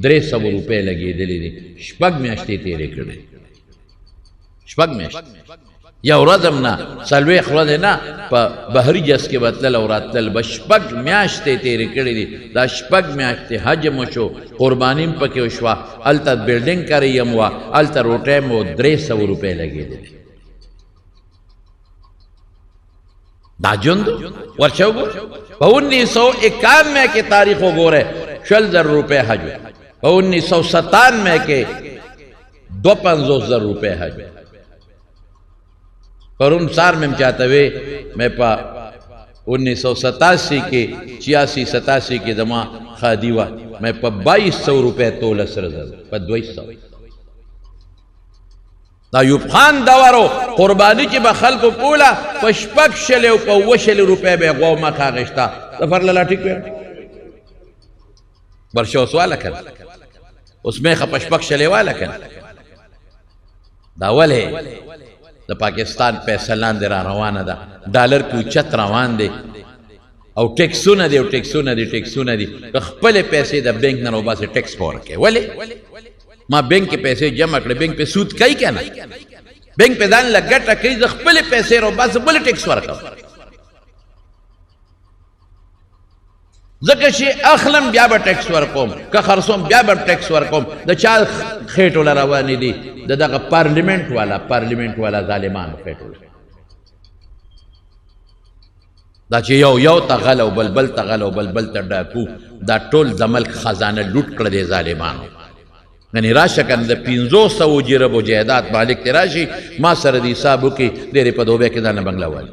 300 روپۍ لګېدلې دي 6 میاشتې تېرې کړې 6 میاشتې یو ورځ هم نه 4 ورځې نه په بحري جز کې به تلل او راتلل به 6 میاشتې تېرې کړې دي دا 6 میاشتې حج مو شو قرباني م پکې وشوه هلته بلډینګ کاری یم وه هلته روټۍ مو 300 روپۍ لګېدلې دا ژوند ورشه وګوره په 1991 کې تاریخ وګوره 20,000 روپۍ حج په 1997 کې 52,000 روپۍ حج پرون سار میں چاہتا ہوئے میں پا 1987 کے 86-87 کے دماغ خادی ہوا میں پا 2200 روپے تول سرزل پا 200 دا یوب خان دوارو قربانی چی با خلق پولا پا 6 و پا 20 روپے بے غو ما خاگشتا دفر للا ٹھیک پہ برشو سوالا کن اس میں خا پا 6 والا کن دا ولے د پاکستان پیسه لاندې را روانه ده ډالر کې اوچت روان دی او ټیکسونه دي که خپلې پیسې د بینک نه راوباسې ټیکس به ورکوې ولې ما بینک کې پیسې جمع کړې بینک پې سود کوي که نه بینک پې ځان له ګټه کوي زه خپلې پیسې راوباسم ولې ټیکس ورکوم ځکه چې اخلم بیا به ټیکس ورکوم که خرڅوم بیا به ټیکس ورکوم د چا خېټو له روانې دي د دغه پارلیمنټ والا ظالمانو خېټو دا چې یو ته غل او بلبل ته غل او بلبل ته ډاکو دا ټول د ملک خزانه لوټ کړه دی ظالمانو یعنې راشه کنه د 500 جربو جایداد مالک ته راشي ما سره د حساب وکړي ډېرې په دوبۍ کې دلته بنګله والي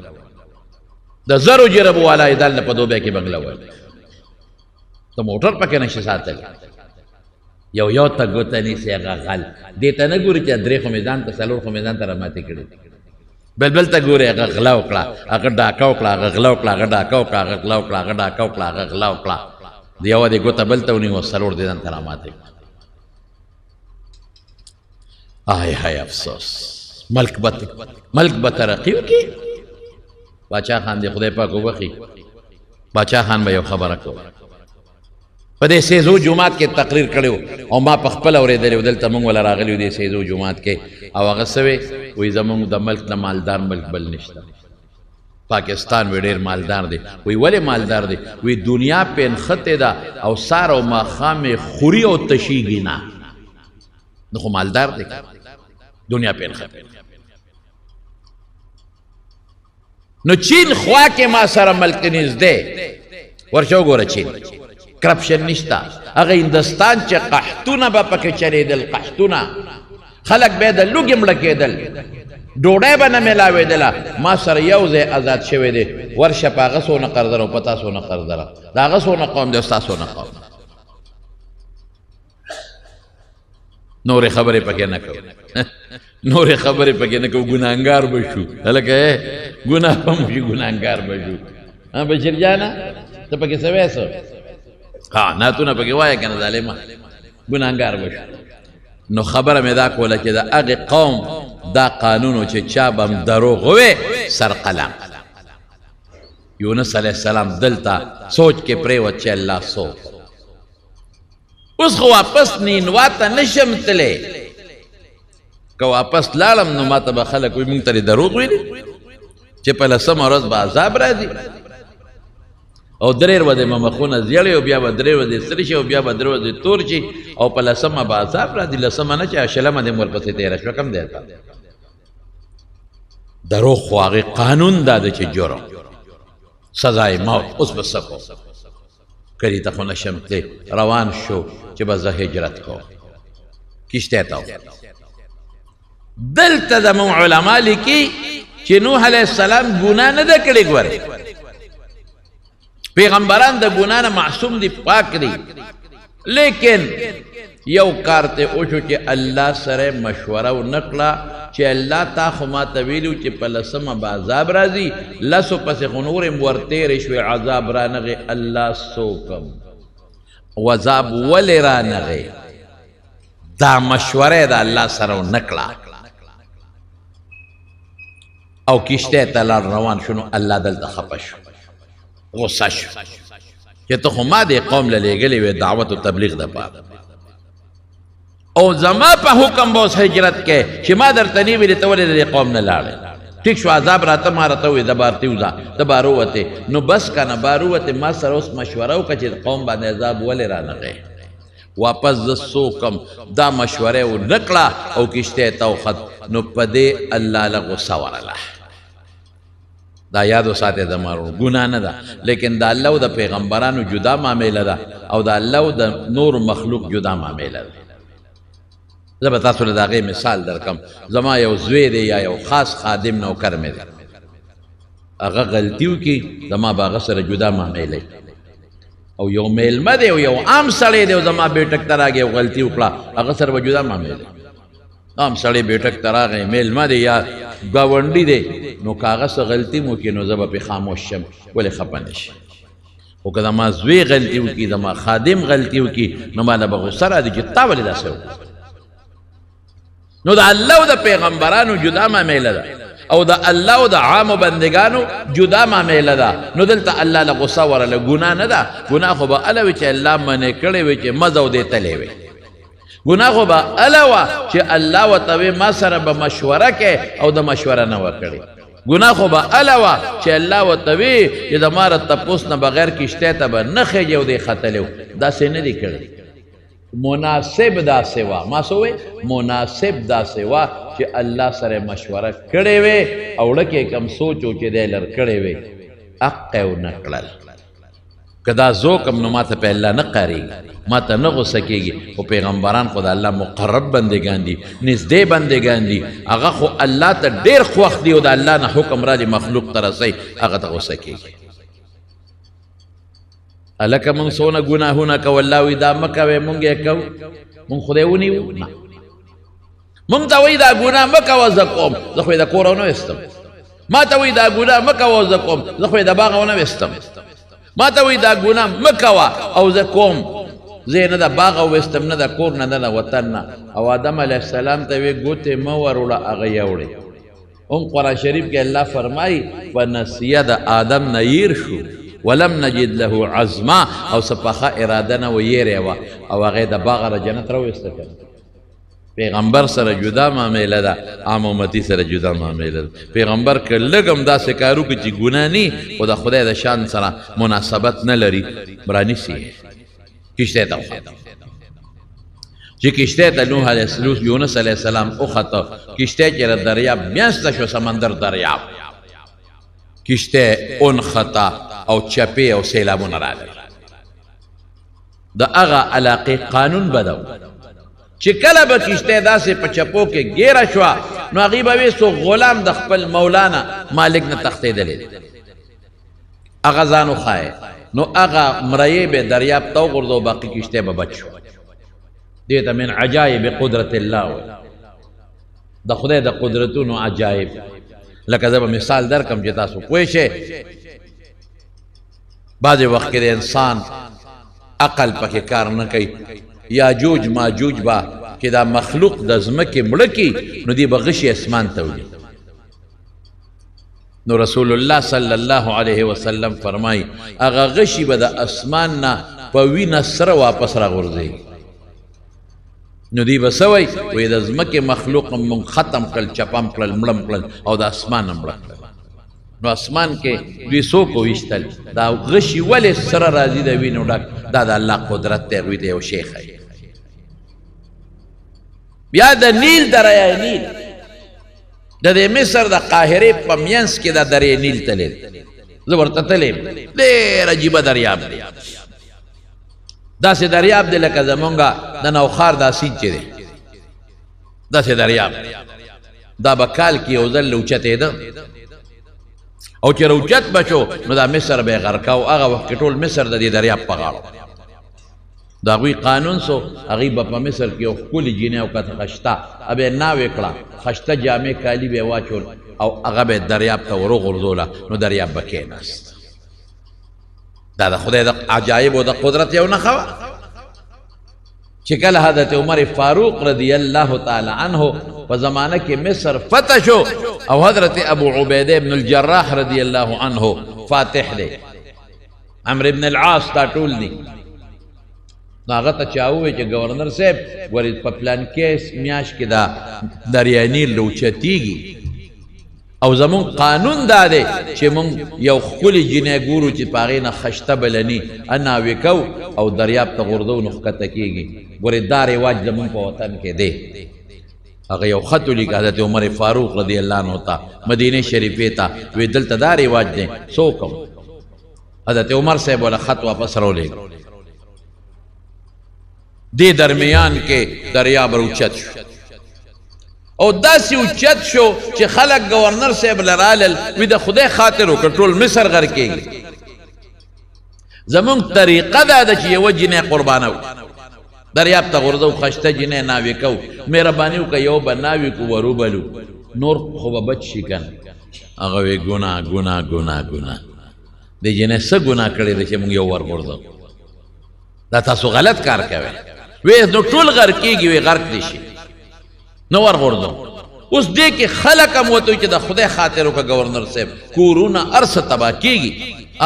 د 1000 جربو والا یې دلته په دوبۍ کې بنګله والي ته موټر پکې نشي ساتلی یو ته ګوته نیسي هغه غل دې ته نه ګوري چې 3 خو مې ځان ته 4 خو مې ځان ته راماتې کړي بلبل ته ګوري هغه غلا وکړه هغه ډاکه وکړه هغه غلا وکړه هغه ډاکه وکړه هغه غلا وکړه هغه ډاکه وکړه هغه غلا وکړه د یوه دې ګوته بل ته ونیو 4 دې ځان ته راماتې کړه آی های افسوس ملک به ترقي وکړي باچا خان دې خدای پاک وبخي باچا خان به یو خبره کوي په دې سیزو جمعات کې تقریر کړو او ما په خپل اورېدلی و دلته موږ ولا راغلی و دې سیزو جمعات کې او هغه څه وی وایي زموږ د ملک نه مالدار ملک بل نشته پاکستان وی ډېر مالدار دی وی ولې مالدار دی وی دنیا پې نښتې ده او سار او ماښام یې خوري او تشیږي نه نو خو مالدار دی دنیا پې نښتې نو چین خوا کې ما سره ملک نږدې ورشه وګوره چین کرپشن نشتا هغه هندوستان چې قحطونه به پکې چلېدل قحطونه خلک به د لوږې مړه کېدل ډوډۍ به نه میلاوېدله ما سره یو ځای آزاد شوی دی ورشه په هغه څونه قرض در او په تا څونه قرض در د هغه څونه قوم دی او ستا څونه قوم نورې خبرې پکې نه کوو نورې خبرې پکې نه کوو ګناهګار به شو هلکه ګناه به مو شي ګناهګار به شو بشیر جانه ته پکې څه وایې څه ها نعتونه پکې وایه که نه ظالمه ګناهګار بشو نو خبره مې دا کوله چې د هغې قوم دا قانون و چې چا به هم دروغ ووې سر قلم یونس علیه السلام دلته سوچ کې پرېوت چې الله څوک اوس خو واپس نینوا ته نشم تللی که واپس لاړم نو ما ته به خلک وایي مونږ ته دې دروغ ویلي چې په لسمه ورځ به عذاب راځي او درې ورځې به مخونه زیړې او بیا به درې ورځې سرې شي او بیا به درې ورځې تور شي او په لسمه به عذاب راځي لسمه نه چې شلمه دې ورپسې تېره شوه کم دی دروغ خو هغې قانون دا ده چې جرم سزای موت اوس به څه کوو کلي ته خو نشم تللی روان شو چې به زه هجرت کوم کشتۍ ته دلته زموږ علما لیکي چې نوح علیه السلام ګناه نه ده کړې ګورې پیغمبران د ګناه نه معصوم دي پاک دي لیکن یو کار ته وشو چې الله سره مشوره ونه کړه چې الله تا خو ما ته ویلو چې په لسمه به عذاب راځي لسو پسې خو نورې م ورتېرې شوې عذاب رانغې الله څوکم و عذاب ولې رانغې دا مشوره د الله سره ونه کړه او کشتۍ ته لاړ روان شو نو الله دلته خفه شو غصه شو چې ته خو ما دې قوم له لېږلې وې دعوت و تبلیغ دپاره او زما په حکم به اوس هجرت کې چې ما درته نه ویلې ته ولې د دې قوم نه لاړې ټیک شو عذاب راته ما راته ووایې د بار ته وځه د بار ووتې نو بس که نه بار ووتې ما سره اوس مشوره وکړه چې د قوم باندې عذاب ولې رانغې واپس زه څوکم دا مشوره یې ونه کړه او کشتۍ ته وخت نو په دې الله له غصه ورله دا یاد وساتئ زما ورور ګناه نه ده لیکن د الله او د پیغمبرانو جدا معامله ده او د الله او د نور مخلوق جدا معامله ده زه به تاسو له د هغې مثال درکم زما یو زوی دی یا یو خاص خادم نوکر مې دی هغه غلطي وکړي زما به هغه سره جدا معامله او یو میلمه دی او یو عام سړی دی او زما بیټک ته راغی او غلطي وکړه هغه سره به جدا معامله عام سړی بیټک ته راغی میلمه دی یا ګاونډي دی نو که هغه څه غلطي م وکړي نو زه به پرې خاموش شم ولې خفه نه شي خو که زما زوی غلطي وکړي زما خادم غلطي وکړي نو ماله به غصه راځي چې تا ولې داسې وکړه نو د الله او د پیغمبرانو جدا معامله ده او د الله او د عامو بندگانو جدا معامله ده نو دلته الله له غصه ورله ګناه نه ده ګناه خو به اله وي چې الله منې کړی وي چې مزه او دې تلی وي ګناه خو به اله وه چې الله ورته وي ما سره به مشوره کې او د مشوره نه وکړي ګناه خو به اله وه چې الله ورته وي چې د ما ره تپوس نه بغیر کشتۍ ته به نه خېږي او دې ختلی و داسې نه دي کړی مناسب داسې وه ما څه ووایي مناسب داسې وه چې الله سره مشوره کړې وې او ړکې کم سوچ و چې دی لر کړې وې حق یې ونه کړل که دا ذوق هم نو ما ته په الله نه قهرېږي ما ته نه غصه کېږي خو پیغمبران خو د الله مقرب بندګان دي نږدې بندګان دي هغه خو الله ته ډېر خوښ دي او د الله نه حکم راځي مخلوق ته رسوي هغه ته غصه کېږي هلکه مونږ څونه ګناهونه کوو الله وایي دا مه کوئ مونږ یې کوو مونږ خدای ونیو نه مونږ ته وایي دا ګناه مه کوه زه کوم زه خو یې د کوره ونه ویستم ما ته وایي دا ګناه مه کوه زه کوم زه خو یې د باغه ونه ویستم ما ته وایي دا ګناه مه کوه او زه کوم زه یې نه د باغه وویستم نه د کور نه نه د وطن نه او آدم علیه السلام ته ویې ګوتې مه وروړه هغه یې وړې هم قرآن شریف کې الله فرمایي په نسیه د آدم نه هیر شو ولم نجد له عزما او سپخه اراده نه و یېرې وه او هغې د باغه را جنت راویسته کړه پیغمبر سره جدا معامله ده عام امتي سره جدا معامله ده پیغمبر که لږ هم داسې کار وکړي چې ګناه ني خو د خدای د شان سره مناسبت نه لري رانیسي کشتۍ ته وخته چې کشتۍ ته نوح علیه السلام یونس علیه السلام وخته کشتۍ چې د دریاب میانسته شو سمندر دریاب کشتۍ اونخته او چپې او سیلابونه راغلل د هغه علاقې قانون بدو چې کله به کشتۍ داسې په چپو کې ګیره شوه نو هغې به وې څو غلام د خپل مولانا مالک نه تښتېدلی هغه ځان وښایه نو هغه مریی به دریاب ته وغورځو باقي کشتۍ به بچ شو دې ته من عجایب قدرت الله وایي د خدای د قدرتونو عجایب لکه زه به مثال درکم چې تاسو پوه شئ بعض وقت کې د انسان عقل پکې کار نه کوي یاجوج ماجوج با چې دا مخلوق د ځمکې مړه کي نو دی به غشي اسمان ته وړي نو رسول الله صلی الله علیه وسلم فرمای هغه غشي به د اسمان نه په وینه سره واپس راغورځي نو دی به څه وایي وایي د ځمکې مخلوق مونږ ختم کړل چپم کړل مړم کړل او د اسمان هم مړه کړل نو اسمان کې دوی څوک وویشتل دا غشي ولې سره راځي د وینو ډک دا د الله قدرت دی هغوی ته یو شی ښایي بیا د نیل دریای نیل د دې مصر د قاهرې په منځ کې دا دریای نیل تللی زه ورته تللی ډېر عجیبه دریاب دی داسې دریاب دی لکه زمونږ د نوخار دا سیند چې دی داسې دریاب دا به کال کې یو ځل اوچتېده او چې روچت بچو نو دا مصر به یې غرقه او هغه وخت کې ټول مصر د دې دریاب په غاړه د هغوی قانون سو هغوی به په مصر کې یو ښکلې جینۍ او کته خشته به یې ناوې کړه خشته جامې کالي به یې واچول او هغه به یې دریاب ته وروغورځوله نو دریاب به کېناست دا د خدای د عجایب او د قدرت یو نښه وه چې کله حضرت عمر فاروق رضی الله تعالی عنه په زمانه کې مصر فتح شو او حضرت ابو عبیده ابن الجراح رضی الله عنه فاتح دی عمرو ابن العاص دا ټول دي نو هغه ته چا ووایي چې ګورنر صاحب ګورې په پلانکې میاشت کې دا دریای نیل اوچتېږي او زمون قانون دا دی چې مونږ یو ښکلې جینۍ ګورو چې په هغې نه خشته بلني ناوې کوو او دریاب ته غورځو نو ښکته کېږي ګورې دا رواج زمونږ په وطن کې دی هغه یو خط ولیکه حضرت عمر فاروق رضی الله عنه ته مدینه شریفې ته وی دلته دا رواج دی څه وکړم حضرت عمر صاحب والا خط واپس راولېږه دې درمیان کې دریاب راوچت شو او داسې اوچت شو چې خلک گورنر صاحب لرالل وی د خدای خاطر وکړه ټول مصر غرق کېږي زمونږ طریقه دا ده چې یوه جینۍ قربانو دریاب ته غورځو خشته جینۍ ناوې کوو مهرباني وکړه یو به ناوې کو وروبلو نور خو به بچ شي که نه هغه وی ګناه ګناه ګناه ګناه دې جینۍ څه ګناه کړې ده چې مونږ یو ورغورځو دا تاسو غلط کار کوئ وی نو ټول غرق کېږي وی غرق دي شي نو ورغورځو اوس دې کې خلک هم وته چې د خدای خاطر وکړه ګورنر صاحب کورونه هر څه تباه کېږي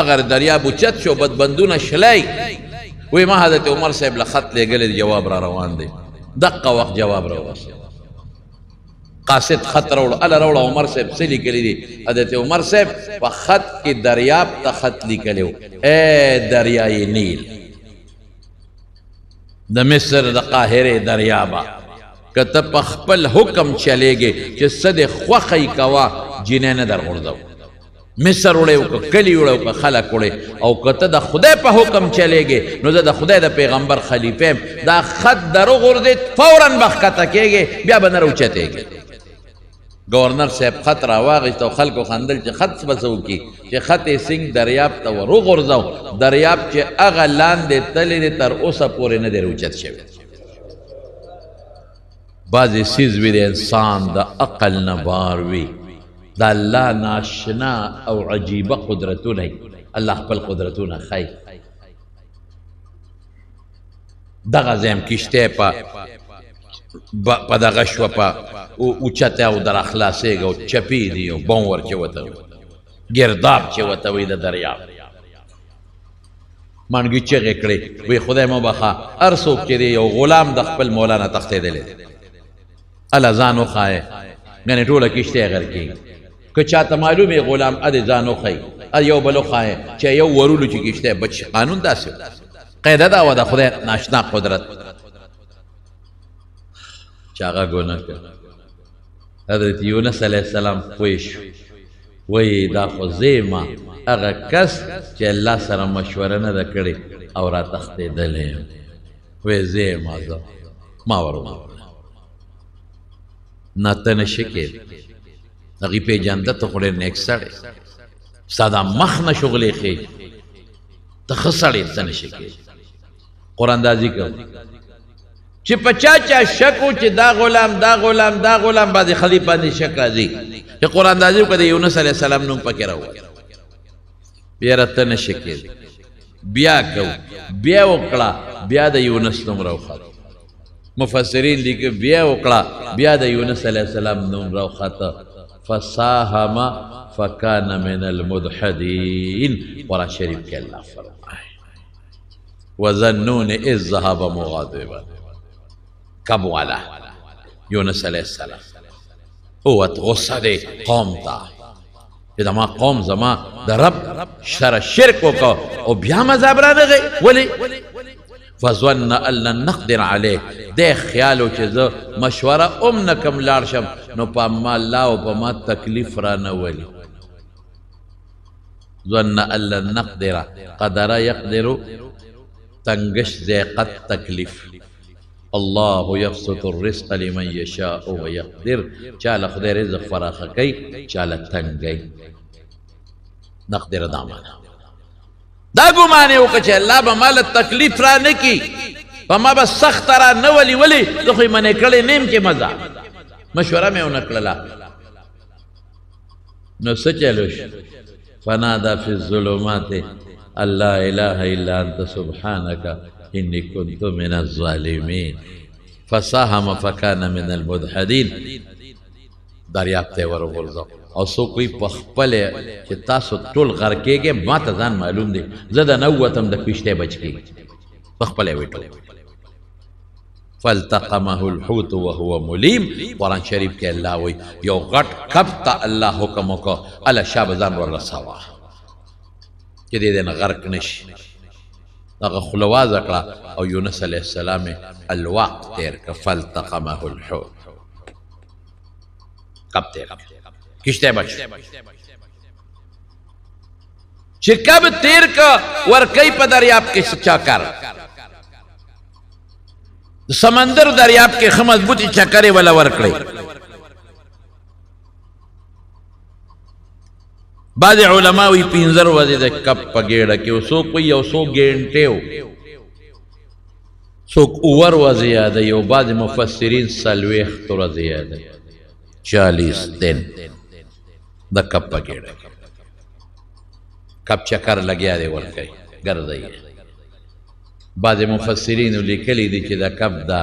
اگر دریاب اوچت شو بدبندونه شلای وی ما حضرت عمر صاحب له خط لېږلی جواب را روان دی دقه وخت جواب راورسېد قاصد خط راوړه اله راوړه عمر صاحب څه لیکلی دي حضرت عمر صاحب په خط کې دریاب ته خط لیکلی و ای دریای نیل د مصر د قاهرې دریابه که ته په خپل حکم چلیږې چې څه دې خوښی کوه جینۍ نه در غورځو مصر وړی و که کلي وړی و که خلک وړی او که ته د خدای په حکم چلیږې نو زه د خدای د پیغمبر خلیفه یم دا خط در وغورځېد فورا به ښکته کېږې بیا به نه راوچتېږې گورنر صاحب خط راواغېست او خلکو خندل چې خط به څه وکړي چې خط یې سنګ دریاب ته ور وغورځو دریاب چې هغه لاندې تللی دی تر اوسه پورې نه دی راوچت شوی بعضې څیز وي د انسان د عقل نه بار وي د الله ناشنا او عجیبه قدرتونه الله خپل قدرتونه ښایي دغه ځایم کشتۍ په دغه شوه په اوچته او در اخلاصېږي او چپې دي او بم ور چې ورته وي ګرداب چې ورته وي د دریاب مانګي چغې کړې وی خدای مو بخا هر څوک چې دی یو غلام د خپل مولانا تښتېدلی دی الله ځان وښایه ګنې ټوله کشتۍ غرق کېږي که چاته معلوم یې غلام ادې ځان وښایي یو بل وښایه چې یو ورولو چې کشتۍ بچ شي قانون داسې قاعده دا وه د خدای ناشنا قدرت چې هغه ګناه کړ حضرت یونس علیه السلام پوه شو وایي دا خو زه یم هغه کس چې الله سره مشوره نه ده کړې او را تښتېدلی یم وایي زه یم ما ور نه ته نشې کېدی هغې پېژانده ته خو ډېر نیک سړی ستا دا مخ نه شغلې ښې ته ښه سړی څه نشې کېدی قراندازي کوو چې په چا چا شک و چې دا غلام دا غلام دا غلام بعضې خلي باندې شک راځي چې قراندازي وکړه د یونس علیه السلام نوم پکې راووت یاره ته نشې کېدی بیا کو بیا وکړه بیا د یونس نوم راوخت مفسرین دي کې بیا وکړه بیا د یونس علیه السلام نوم راوخت فساهم فکان من المدحدین قرآن شریف کې الله فرمائے وظنون اذ ذهب مغاضبا کب والا یونس علیہ السلام اوت غصه دی قوم تا چې زما قوم زما د رب سره شرک وکړو او بیا مذهب رانغی ولې فظن ان لن نقدر علیه دی خیالو چې زه مشوره ام نه کم لاړ شم نو په ما الله او په ما تکلیف رانه ولي ظن ان لن نقدر قدر يقدر تنگش ذیقت تکلیف الله یبسط الرزق لمن یشاء ویقدر چاله خدای رزق فراخه کوي چاله تنگی نقدر دامانا دا ګمان یې وکړه چې الله به مال تکلیف را نه کي په ما به سخت را نه ولي ولې زه خو یې منې کړی نه یم چې مزه مشوره مې ونه کړله نو څه چلو شو فنادا فی الظلمات ان لا اله الا انت سبحانك انی کنت من الظالمین فساهم فکان من المدحدین دریاب ته ورغورځو او سو کوئی پخپل چې تاسو ټول غر کېږئ ما ته ځان معلوم دی زه د نوتم د کشته بچ کېږي پخپل ویټو فالتقمه الحوت وهو ملیم قرآن شریف کې الله وی یو غټ کب ته الله حکم وکړ اله شاب ځان ورساوه چې دې نه غرق نشي هغه خلواز کړه او یونس علیه السلام الوقت تیر که فالتقمه الحوت کب تیر کشته بچ چې کب تیر کا ورکی په دریاب کې سچا کر سمندر دریاب کې خ مضبوطی چکرې ولا ورکړي بعض علماء وی 15 ورځې د کب په ګېډه کې او څوک وی یو 100 ګنټې څوک اور ورځې یادوي او بعض مفسرین 40 ورځې یادوي 40 دن د کب په ګېډه کب چکر لګیا دی ورکوي ګرځي بعض مفسرین لیکلي دي چې د کب دا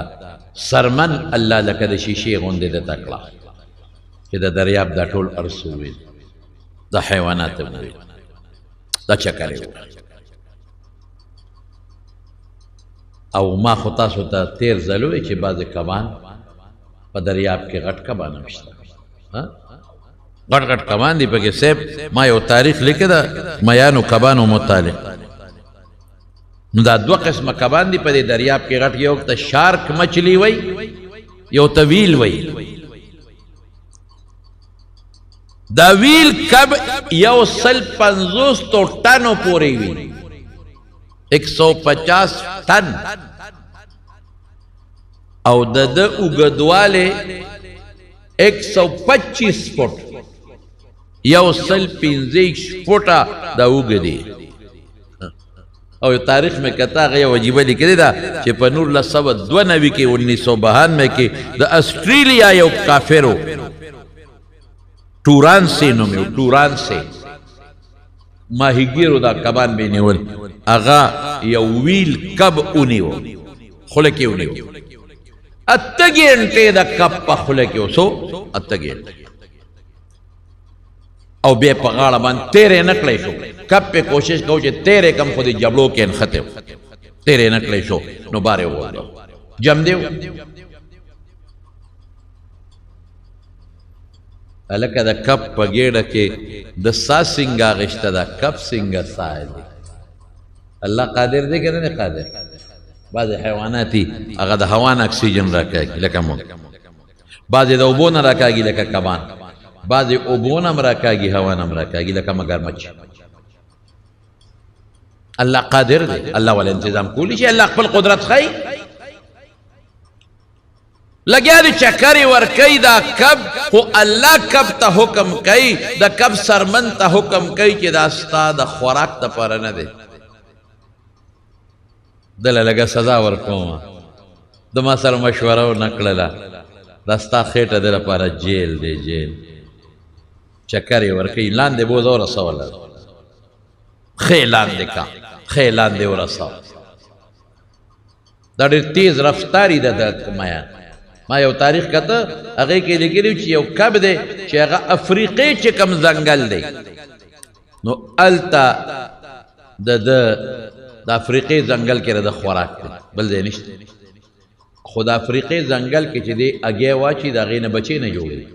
سرمن الله لکه د شیشې غوندې د تکړه چې د دریاب دا ټول ارسوي د حیوانات وي دا چکر او ما خو تاسو ته تیر ځلوي چې بعض کبان په دریاب کې غټ کبان نشته غټ غټ کبان دي پکې سیب ما یو تاریخ لیکه دا میانو کبانو متعلق نو دا دو قسمه کبان دي په دریاب کې غټ یو ته شارک مچھلی وای یو طویل وای دا ویل کب یو 150 ټنو پورې وی 150 ټن او د اوږدواله 125 فټ یو 150 فټه دا اوږدي او تاریخ میں کہتا ہے وجیبہ لکھے دا کہ په 1992 کې 1992 کې د آسټرالیا یو کافرو ټوران سي نوم یو ټوران سي ماهیګیرو دا کبان به نیول اغا یو ویل کب اونیو خله کې اونیو اتګینټه دا کب په خله کې وسو اتګینټه او بیا په غاړه باندې تیرې نکړې شو کب په کوشش کو چې تیرې کم خو دې جبلو کې انخته تیرې نکړې شو نو باره وو جم دیو الکه دا کب په ګېډه کې د سا سنگا غشته دا کب سنگا سائل الله قادر دی کنه نه قادر بعض حیواناتی هغه د هوا نه اکسیجن راکاږي لکه مو بعض د اوبو نه راکاږي لکه کبان بعض اوبو نه راکاږي هوا نه راکاږي لکه مگرمچ الله قادر دی الله ول تنظیم کولی شي الله خپل قدرت خی لګیا دی چکرې ورکوي دا کب خو الله کب ته حکم کوي د کب سرمن ته حکم کوي چې دا ستا د خوراک دپاره نه دی دله لږه سزا ورکوم د ما سره مشوره ونه کړله دا ستا خېټه د لپاره جیل دی جیل چکرې ورکوي لاندې بوځه ورسوله ښې لاندې کا خیلان دی ورساو دا ډېر تیز رفتاری ده د میان ما یو تاریخ کته هغې کې لیکلي چې یو کب دی چې هغه افریقې چې کوم ځنګل دی نو هلته د افریقې ځنګل کې د خوراک دی بل ځای نشته خو د افریقې ځنګل کې چې دی اګی واچي د هغې نه بچې نه جوړوي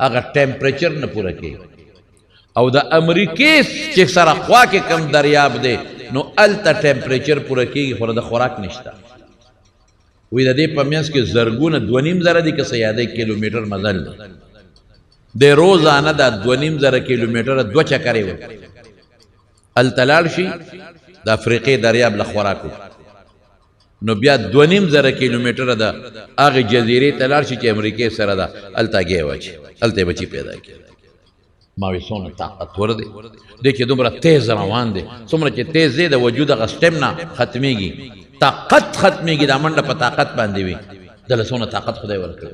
هغه ټمپریچر نه پوره کوي او د امریکې چې سره خوا کې کم دریاب دی نو هلته ټمپریچر پوره کېږي خو د خوراک نشته وی د دې په منځ کې زرګونه 2.5 دي که څه یادی کیلومیټر مزل دی د روزانه دا 2.5 کیلومیټره 2 چکرې وي هلته لاړ شي د افریقې دریاب له خوراک نو بیا 2.5 کیلومیټره د هغې جزیرې ته لاړ شي چې امریکې سره ده هلته اګی واچي هلته یې بچي پیدا کړي ما وی څومره طاقتور دی دی چې دومره تیز روان دی څومره چې تیز دی د وجود هغه سټم نه ختمیږي طاقت ختمیږي دا منډه په طاقت باندې وي دله څومره طاقت خدای ورکړی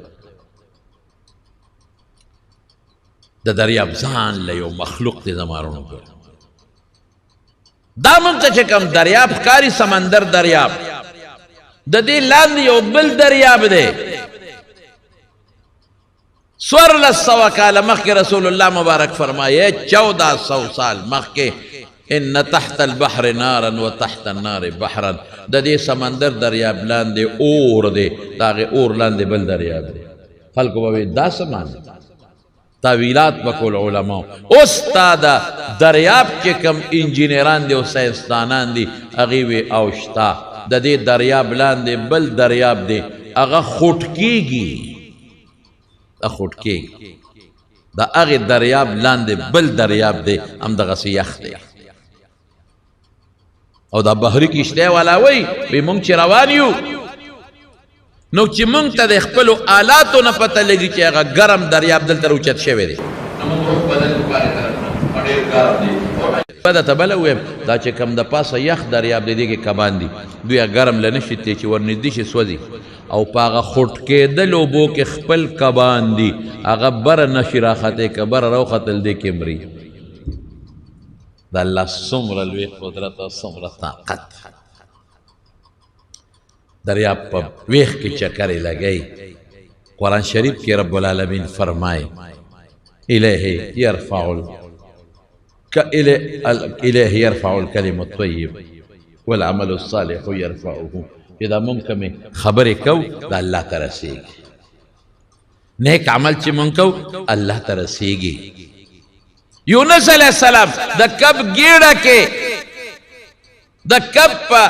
د دریاب ځان له یو مخلوق دی زمارونو ګوره دا موږ ته چې کوم دریاب ښکاري سمندر دریاب د دې لاندې یو بل دریاب دی 1400 کاله مخکې رسول الله مبارک فرمایي 1400 سال مخکې ان تحت البحر نارا وتحت النار بحرا د دې سمندر دریاب لاندې اور دی د هغې اور لاندې بل دریاب دی خلکو به وایي دا څه معنی تاویلات به کول علماو اوس تا د دریاب چې کوم انجینران دي او ساینسدانان دي هغې وی او شته د دې دریاب لاندې بل دریاب دی هغه خوټ کېږي خوټ کېږي د هغې دریاب لاندې بل دریاب دی همدغسې یخ دی او دا بحري کشتۍ والا وایي مونږ چې روان یو نو چې مونږ ته د خپلو آلاتو نه پته لګي چې هغه ګرم دریاب دلته راوچت شوی دی په درته بله ووایم دا چې کوم د پاسه یخ دریاب دی دې کې کبان دي دوی ګرم له نشي دی چې ورنږدې شي سوځي او په هغه خوټ کېدل اوبو کې خپل کبان دي هغه بره نشي راختې که بره راوختل دی کې مري د الله څومره لوی قدرت او څومره طاقت دریاب په ویښ کې چکرې لګی قرآن شریف کې رب العالمین فرمایي الیه یرفع الکلم الطیب والعمل الصالح یرفعه چې دا مونږ کومې خبرې کو د الله ته رسیږي نیک عمل چې مونږ کو الله ته رسیږي یونس علیہ السلام د کب ګیړه کې د کب په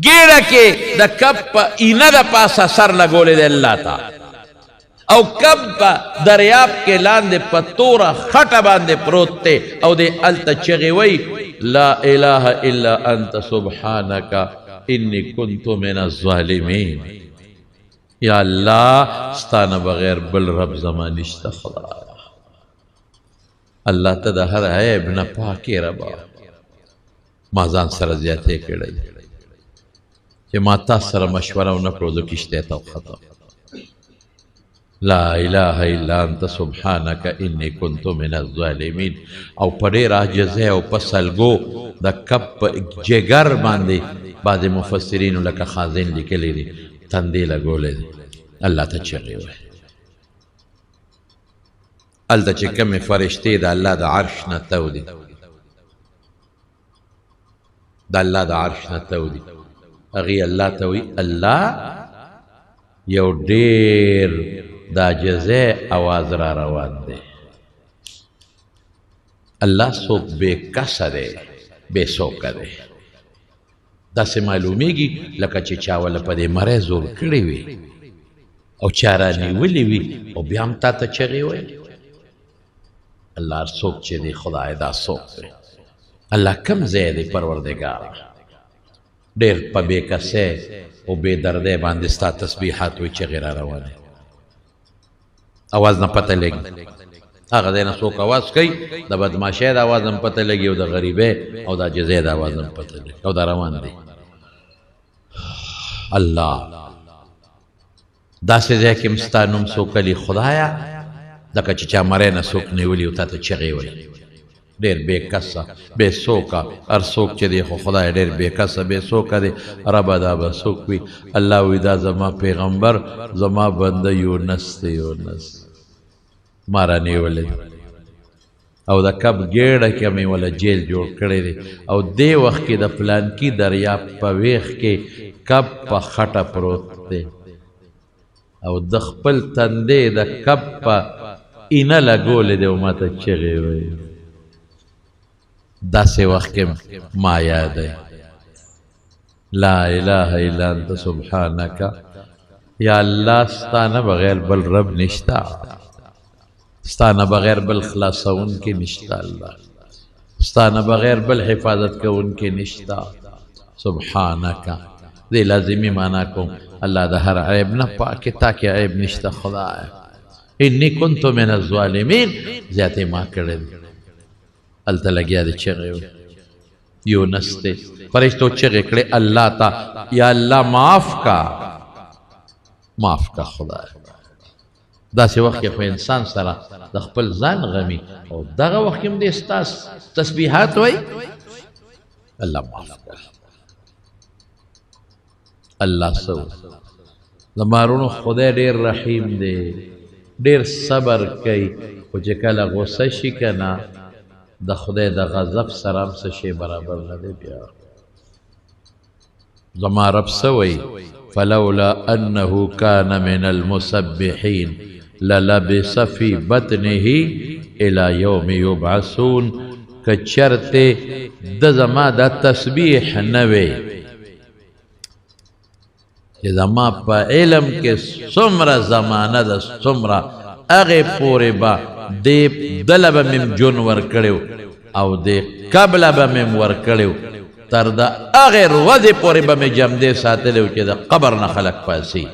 ګیړه کې د کب په اینه د پاسه سر لګولی دی الله ته او کب په دریاب کې لاندې په توره خټه باندې پروت دی او دی هلته چغې وی لا اله الا انت سبحانک انی کنت من الظالمین یا الله ستانه بغیر بل رب زما نشته خدایا الله ته د هر عیب نه پاکې ربا ما ځان سره زیاتې کړی چې ما تاسو سره مشوره ونه کړو زه کښتۍ ته وختم لا اله الا انت سبحانک انی کنت من الظالمین او په ډېر عاجزۍ او په سلګو د کب په جګر باندې بعضې مفسرینو لکه خازن لیکلی دي تندې لګولی دی الله ته چغې وایي هلته چې کومې فرشتې د الله د عرش نه تو دي د الله د عرش نه تو دي هغې الله ته وایي الله یو ډېر د عاجزۍ اواز را روان دی الله څوک بې کسه دی بې څوکه دی داسې معلومیږي لکه چې چا وله په دې مری زور کړی وي او چا رانیولي وي او بیا هم تا ته چغې وایي الله هر څوک چې دی خدای دا څوک دی الله کم ځای دی پروردګار ډېر په بې کسۍ او بې دردۍ باندې ستا تسبیحات وي چغې را روانې اواز نه پته لګي هغه ځای نه څوک اواز کوي د بدماشۍ د اواز هم پته لګي او د غریبۍ او د عاجزۍ د اواز هم پته لګي او دا روان دی الله داسې ځای کې هم ستا نوم څوک لي خدایه لکه چې چا مری نه څوک نیولي او تا ته چغې وایي ډېر بې کسه بې سوکه هر څوک چې دی خو خدای ډېر بې کسه بې سوکه دی ربه دا به څوک وي الله وایي دا زما پیغمبر زما بنده یونس دی یونس ما رانیولی او د کب ګېډه کې مې وله جیل جوړ کړی دی او دې وخت کې د پلانکي دریاب په ویښ کې کب په خټه پروت دی او د خپل تندې د کب په اینه لګولې دی او ما ته چغې وایي داسې وخت کې ما یادی لا اله الا انت سبحانک یا الله ستا نه بغیر بل رب نشته ستا نه بغیر بل خلاصون کې نشته الله ستا نه بغیر بل حفاظت کون کې نشته سبحانک دې لازمي معنا کوم الله د هر عیب نه پاک تاکي عیب نشته خدای انی کنت من الظالمین زیاتې ما کړې هلته لګیا دی چغې یونس دی فرشتو چغې کړې الله ته یا الله معاف کا خدای داسې وخت کې خو انسان سره د خپل ځان غمي او دغه وخت کې هم دې ستاس تسبیحات وایي الله معاف کړه الله سو زمارونو خدای ډېر رحیم دی ډېر صبر کوي خو چې کله غصه شي که نه د خدای د غضب سره هم څه شی برابر نه دی بیا زما رب څه وایي فلولا انه كان من المسبحين للبس في بطنه الى يوم يبعثون کچرته د زما د تسبیح نه وي چې زما په علم کې څومره زمانه د څومره هغې پورې به دې دله به مې جون ورکړی او دې قبله به مې ورکړی تر د هغې ورځې پورې به مې جمدې ساتلی و چې د قبر نه خلک پاسي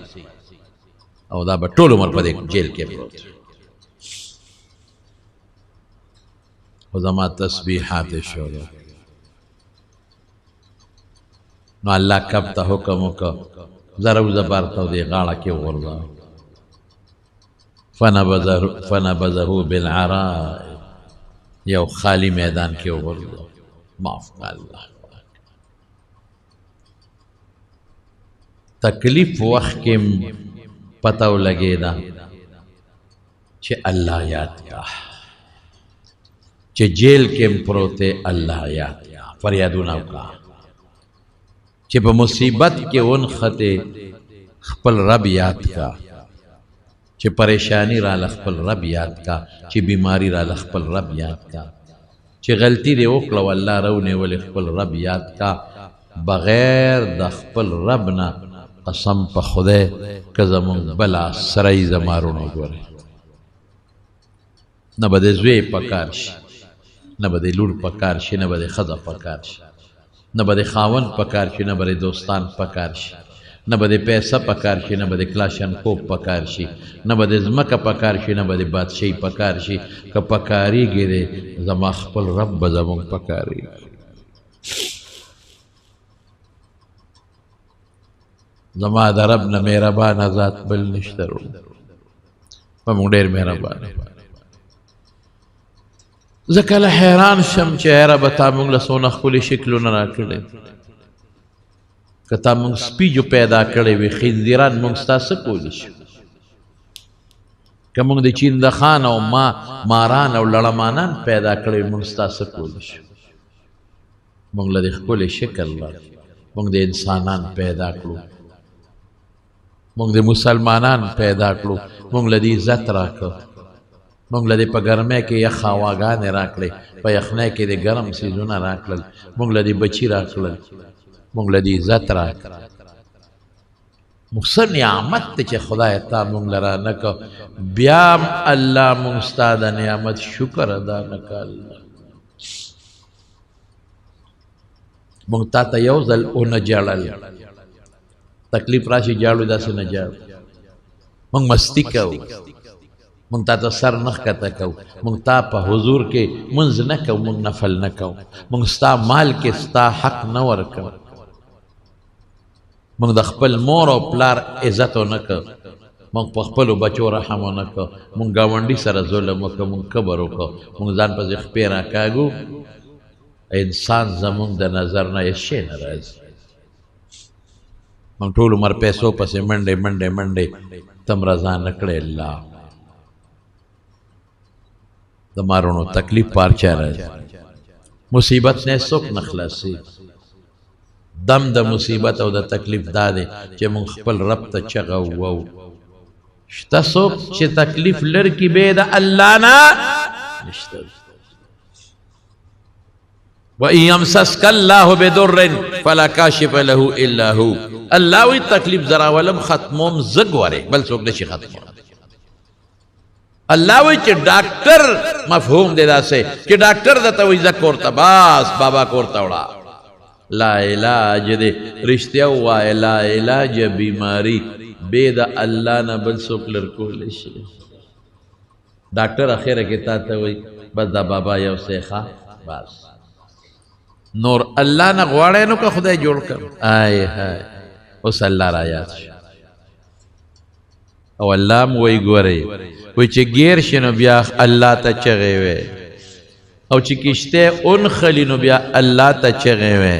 او دا به ټول عمر په دې جیل کې پروت خو زما تسبیحات یې شروع نو الله کب ته حکم وکړ ذره زبر ته دې غاړه کې وغورځاوه فنبذه بالعراء یو خالی میدان کې وغورځاوه معاف الله تکلیف وخت کې پته ولګېده چې الله یاد کا چې جیل کې پروت الله یاد کا فریادونه وکړه چې په مصیبت کې ونښتې خپل رب یاد کا چې پریشانی را خپل رب یاد کا چې بیماری را خپل رب یاد کا چې غلطی دې وکړه والله راونیولې خپل رب یاد کا بغیر د خپل رب نه قسم په خدای که زمونږ بلا سرای زمارونو ګورې نه به د زوی په کار شي نه به د لور په کار شي نه به د ښځه په کار شي نه به د خاوند په کار شي نه به د دوستان په کار شي نه به د پیسه په کار شي نه به د کلاشنکوف په کار شي نه به د ځمکه په کار شي نه به د بادشاهي په کار شي که په کارېږي دی زما خپل رب به زمونږ په کارېږي زما د رب نه مهربانه ذات بل نشته په موږ ډېر مهربان زه کله حیران شم چې یاره به تا موږ له څونه ښکلي شکلونه راکړی که تا موږ سپیجو پیدا کړی وي خنزیران موږ ستا څه کولی شو که موږ د چیندخان او ماران او لړمانان پیدا کړی موږ ستا څه کولی شو موږ له دې ښکلي شکل موږ د انسانان پیدا کړو موږ د مسلمانان پیدا کړو موږ له دې عزت راکړو موږ له دې په ګرمۍ کې یخ هواګانې راکړې په یخنۍ کې د ګرم څیزونه راکړل موږ له دې بچي راکړل موږ له دې عزت راکړه موږ څه نعمت دی چې خدای تا موږ له رانه کړ بیا هم الله موږ ستا د نعمت شکر ادا نه کړ موږ تا ته یو ځل ونه ژړل تکلیف راشي جاړو داسې نه جاړو موږ مستی کوو موږ تا ته سر نه ښکته کوو موږ تا په حضور کې منځ نه کوو موږ نفل نه کوو موږ ستا مال کې ستا حق نه ورکوو موږ د خپل مور او پلار عزت نه کوو مونږ په خپلو بچو رحم ونه کړو، مونږ ګاونډي سره ظلم وکړو، مونږ کبر وکړو، مونږ ځان پسې خپې راکاږو. انسان زمونږ د نظر نه هېڅ شی نه راځي. مونږ ټول عمر پیسو پسې منډې منډې منډې، تم رضا نه کړې الله. د مارونو تکلیف پارچا راځي، مصیبت نه څوک نه خلاصي. دم د مصیبت او د تکلیف دا دی چې مونږ خپل رب ته چغه ووو. شته څوک چې تکلیف لرکي بې د الله نه؟ نشته. وَإِن يَمْسَسْكَ اللَّهُ بِضُرٍّ فَلَا كَاشِفَ لَهُ إِلَّا هُوَ. الله وی تکلیف زراولم ختموم زګ وره بل څوک نشي ختموم. الله وی چې ډاکټر مفهوم دی داسې چې ډاکټر دته وی زک ورته باس بابا کورته وړه. لا علاج دی رښتیا ووایه، لا علاج بیماری بې د الله نه بل څوک لرکولی شي. ډاکټر اخره کې تا ته وی بس دا بابا یو سیخه بس نور الله نه غواړی نو که خدای جوړ کړ. آی های اوس الله را یاد شو او الله م وی ګورئ وی چې ګیر شي نو بیا الله ته چغې وی، او چې کشته اونخلي نو بیا الله ته چغې وی،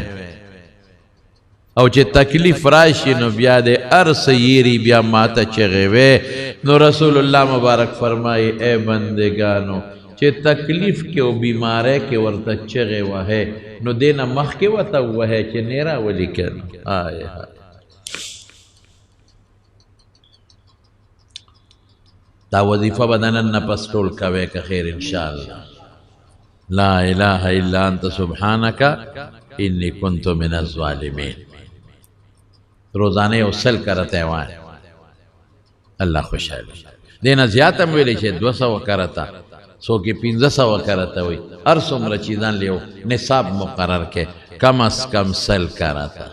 او چې تکلیف راشي نو بیا د هر څه یېري بیا ما ته چغې وی. نو رسول الله مبارک فرمایي ای بندګانو چې تکلیف کې او بیماری کې ورته چغې وهې نو دې نه مخکې ورته ووهې چې نه راولي کنه. آی دا وظیفه به د نن نه پس ټول کوې که خیر انشاءالله. لا اله الا انت سبحانک انی کنت من الظالمین. روزانه یو سل کرته وای الله خوشحاله. دې نه زیات هم ویلی چې 200 کرته، څوک یې 1500 کرته وي. هر څومره چې ځان له یو نصاب مقرر کې کم از کم سل کرته.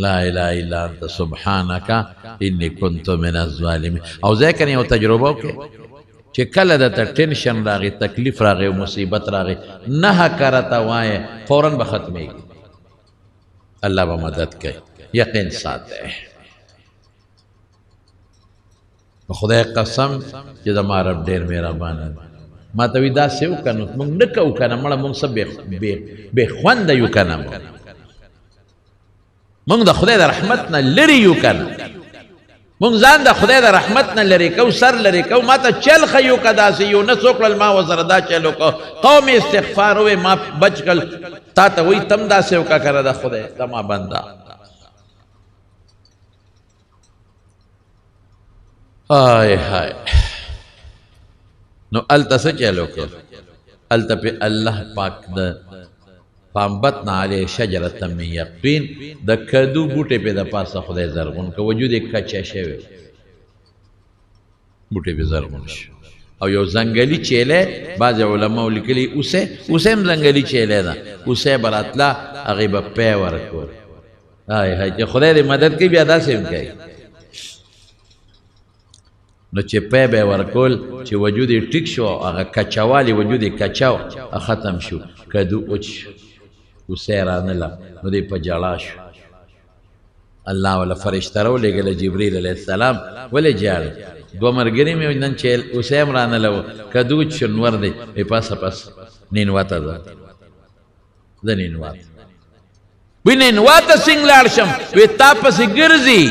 لا اله الا انت سبحانک انی کنت من الظالمین. او ځکه یو تجربه وکړئ چې کله درته ټینشن راغی، تکلیف راغی، مصیبت راغی، 9 کرته وایه فوراً به ختمیږي. الله به مدد کوي، یقین ساته. خدای قسم چې زما رب ډېر مهربان دی. ما ته وي داسې وکړه نو مونږ نه کوو که نه مړه مونږ څه بې خونده یو که نه مونږ د خدای د رحمت نه لرې یو که نه مونږ ځان د خدای د رحمت نه لرې کوو، سر لرې کوو. ما ته چل ښیو که داسې یو نه څه وکړل ما ورسره دا چل وکړو، قوم استغفار ووې ما بچ کړل. تا ته وایي تم داسې وکړه که نه د خدای زما بنده. آی های نو الته څه چل وکړو؟ الته پې الله پاک د فانبتنا علیه شجرة من یقطین د کدو بوټې پې د پاسه خدای زرغون که وجود یې کچه شوی بوټې پې زرغون شو. او یو ځنګلي چیلی بعضې علماو لیکلي اوسه هم ځنګلي چیلی ده، اوسه به راتله هغې به پی ورکول. آی های چې خدای دې مدد کوي بیا داسې هم کوي. نو چې پی به یې ورکول چې وجود یې ټیک شو، هغه کچهوالي وجود یې کچه ختم شو، کدو اوچ شو، اوسه یې رانله نو دی په جړا شو. الله وله فرشته راولېږله جبریل علیه السلام. ولې جاړې؟ 2 ملګري مې نن چې اوسه هم رانله و کدو اوچ شو نور دی وی پاسه پس نینواته ده زه نینواته وی نینواته څنګه لاړ شم؟ وی تا پسې ګرځي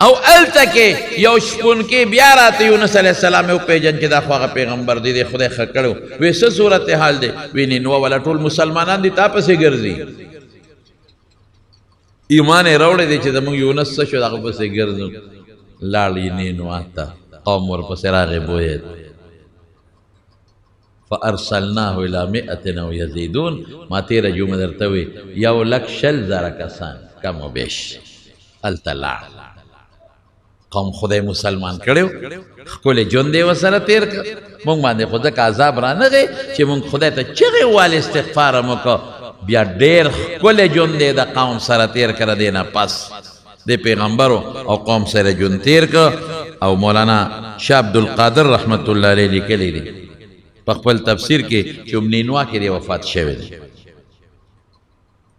او الته کې یو شپون کې بیا راته یونس علیه السلام یې وپېژن چې دا خو هغه پیغمبر دی خدای ښه کړی. وی څه صورت حال دی؟ وی نینوه والا ټول مسلمانان دي تا پسې ګرځي. ایمان یې راوړی دی چې زمونږ یونس څه شو هغه پسې ګرځو. لاړ یې نینوه ته، قوم ورپسې راغی بویېد. فارسلناه الی 100 او یزیدون. ما تېره جمعه درته وی 1,00,000 کسان کم و بیش هلته لاړ. قوم خدای مسلمان کړو، ښکلی ژوند یې ورسره تېر کړ. مونږ باندې خو ځکه عذاب رانغی چې مونږ خدای ته چغې والې استغفار هم وکړو. بیا ډېر ښکلی ژوند یې د قوم سره تېر کړه. دې نه پس د پیغمبرو او قوم سره ژوند تېر کړ. او مولانا شاه عبدالقادر رحمت الله علیه لیکلی دی په خپل تفسیر کې چې نینوا کې دی وفات شوی دی.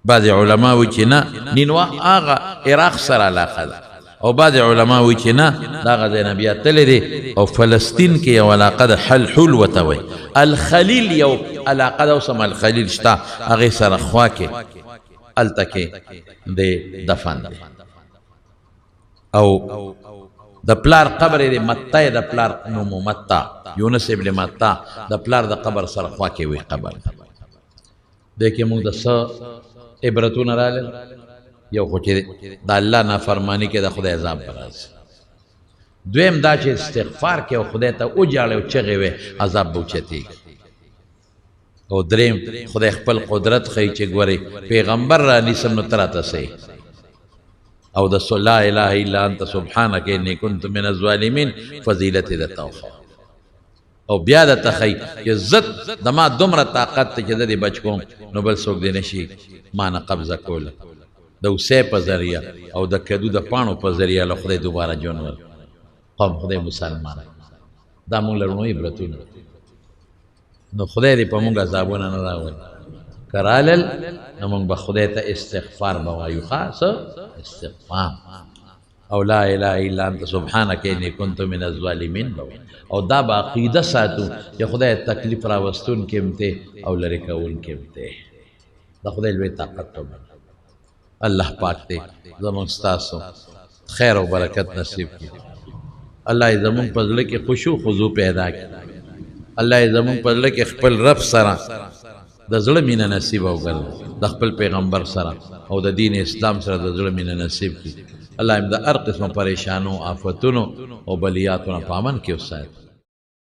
بعضې علما وایي چې نه، نینوا هغه عراق سره علاقه ده او بعض علما وی چې نه دا غزه نبی تللی دی او فلسطین کې یو علاقه ده حلحول وته وي الخلیل یو علاقه ده اوسم الخلیل شته هغې سره خوا کې هلته کې د دفن دی او د پلار قبر دی متا د پلار نومو متا یونس ابن متا د پلار د قبر سره خوا کې وي قبر دی کې موږ د څه عبرتونه راغلل یو خو چې د الله نافرماني کې د خدای عذاب به راځي دویم دا چې استغفار کې او خدای ته وجاړې او چغې وې عذاب به اوچتېږي او دریم خدای خپل قدرت ښیي چې ګورې پیغمبر را نیسم نو ته راته سئ او د لا اله الا انت سبحانک انی کنت من الظالمین فضیلت د توفه او بیا د تخی چې زت د ما دومره طاقت ته چې د دې بچ کوم نو بل څوک دې نشي ما نه قبضه کوله د اوسې په ذریعه او د کدو د پاڼو په ذریعه له خدای دوباره ژوند ورکړي قوم خدای مسلمان دا مونږ لرو عبرتونه نو خدای دې په مونږ عذابونه نه راوړي که رالل نو مونږ به خدای ته استغفار به وایو خاص استغفار او لا اله الا انت سبحانک انی کنت من الظالمین او دا به عقیده ساتو چې خدای تکلیف راوستونکی هم ته او لرې کوونکی هم ته دا خدای لوی طاقت ته الله پاک دې زموږ ستاسو خیر او برکت نصیب کړي الله یې زموږ په زړه کې خشوع خضوع پیدا کړي الله یې زموږ په زړه کې خپل رب سره د زړه مینه نصیب وکړي د خپل پیغمبر سره او د دین اسلام سره د زړه مینه نصیب کړي الله یې د هر قسمه پریشانو آفتونو او بلیاتونو په امن کې وساتي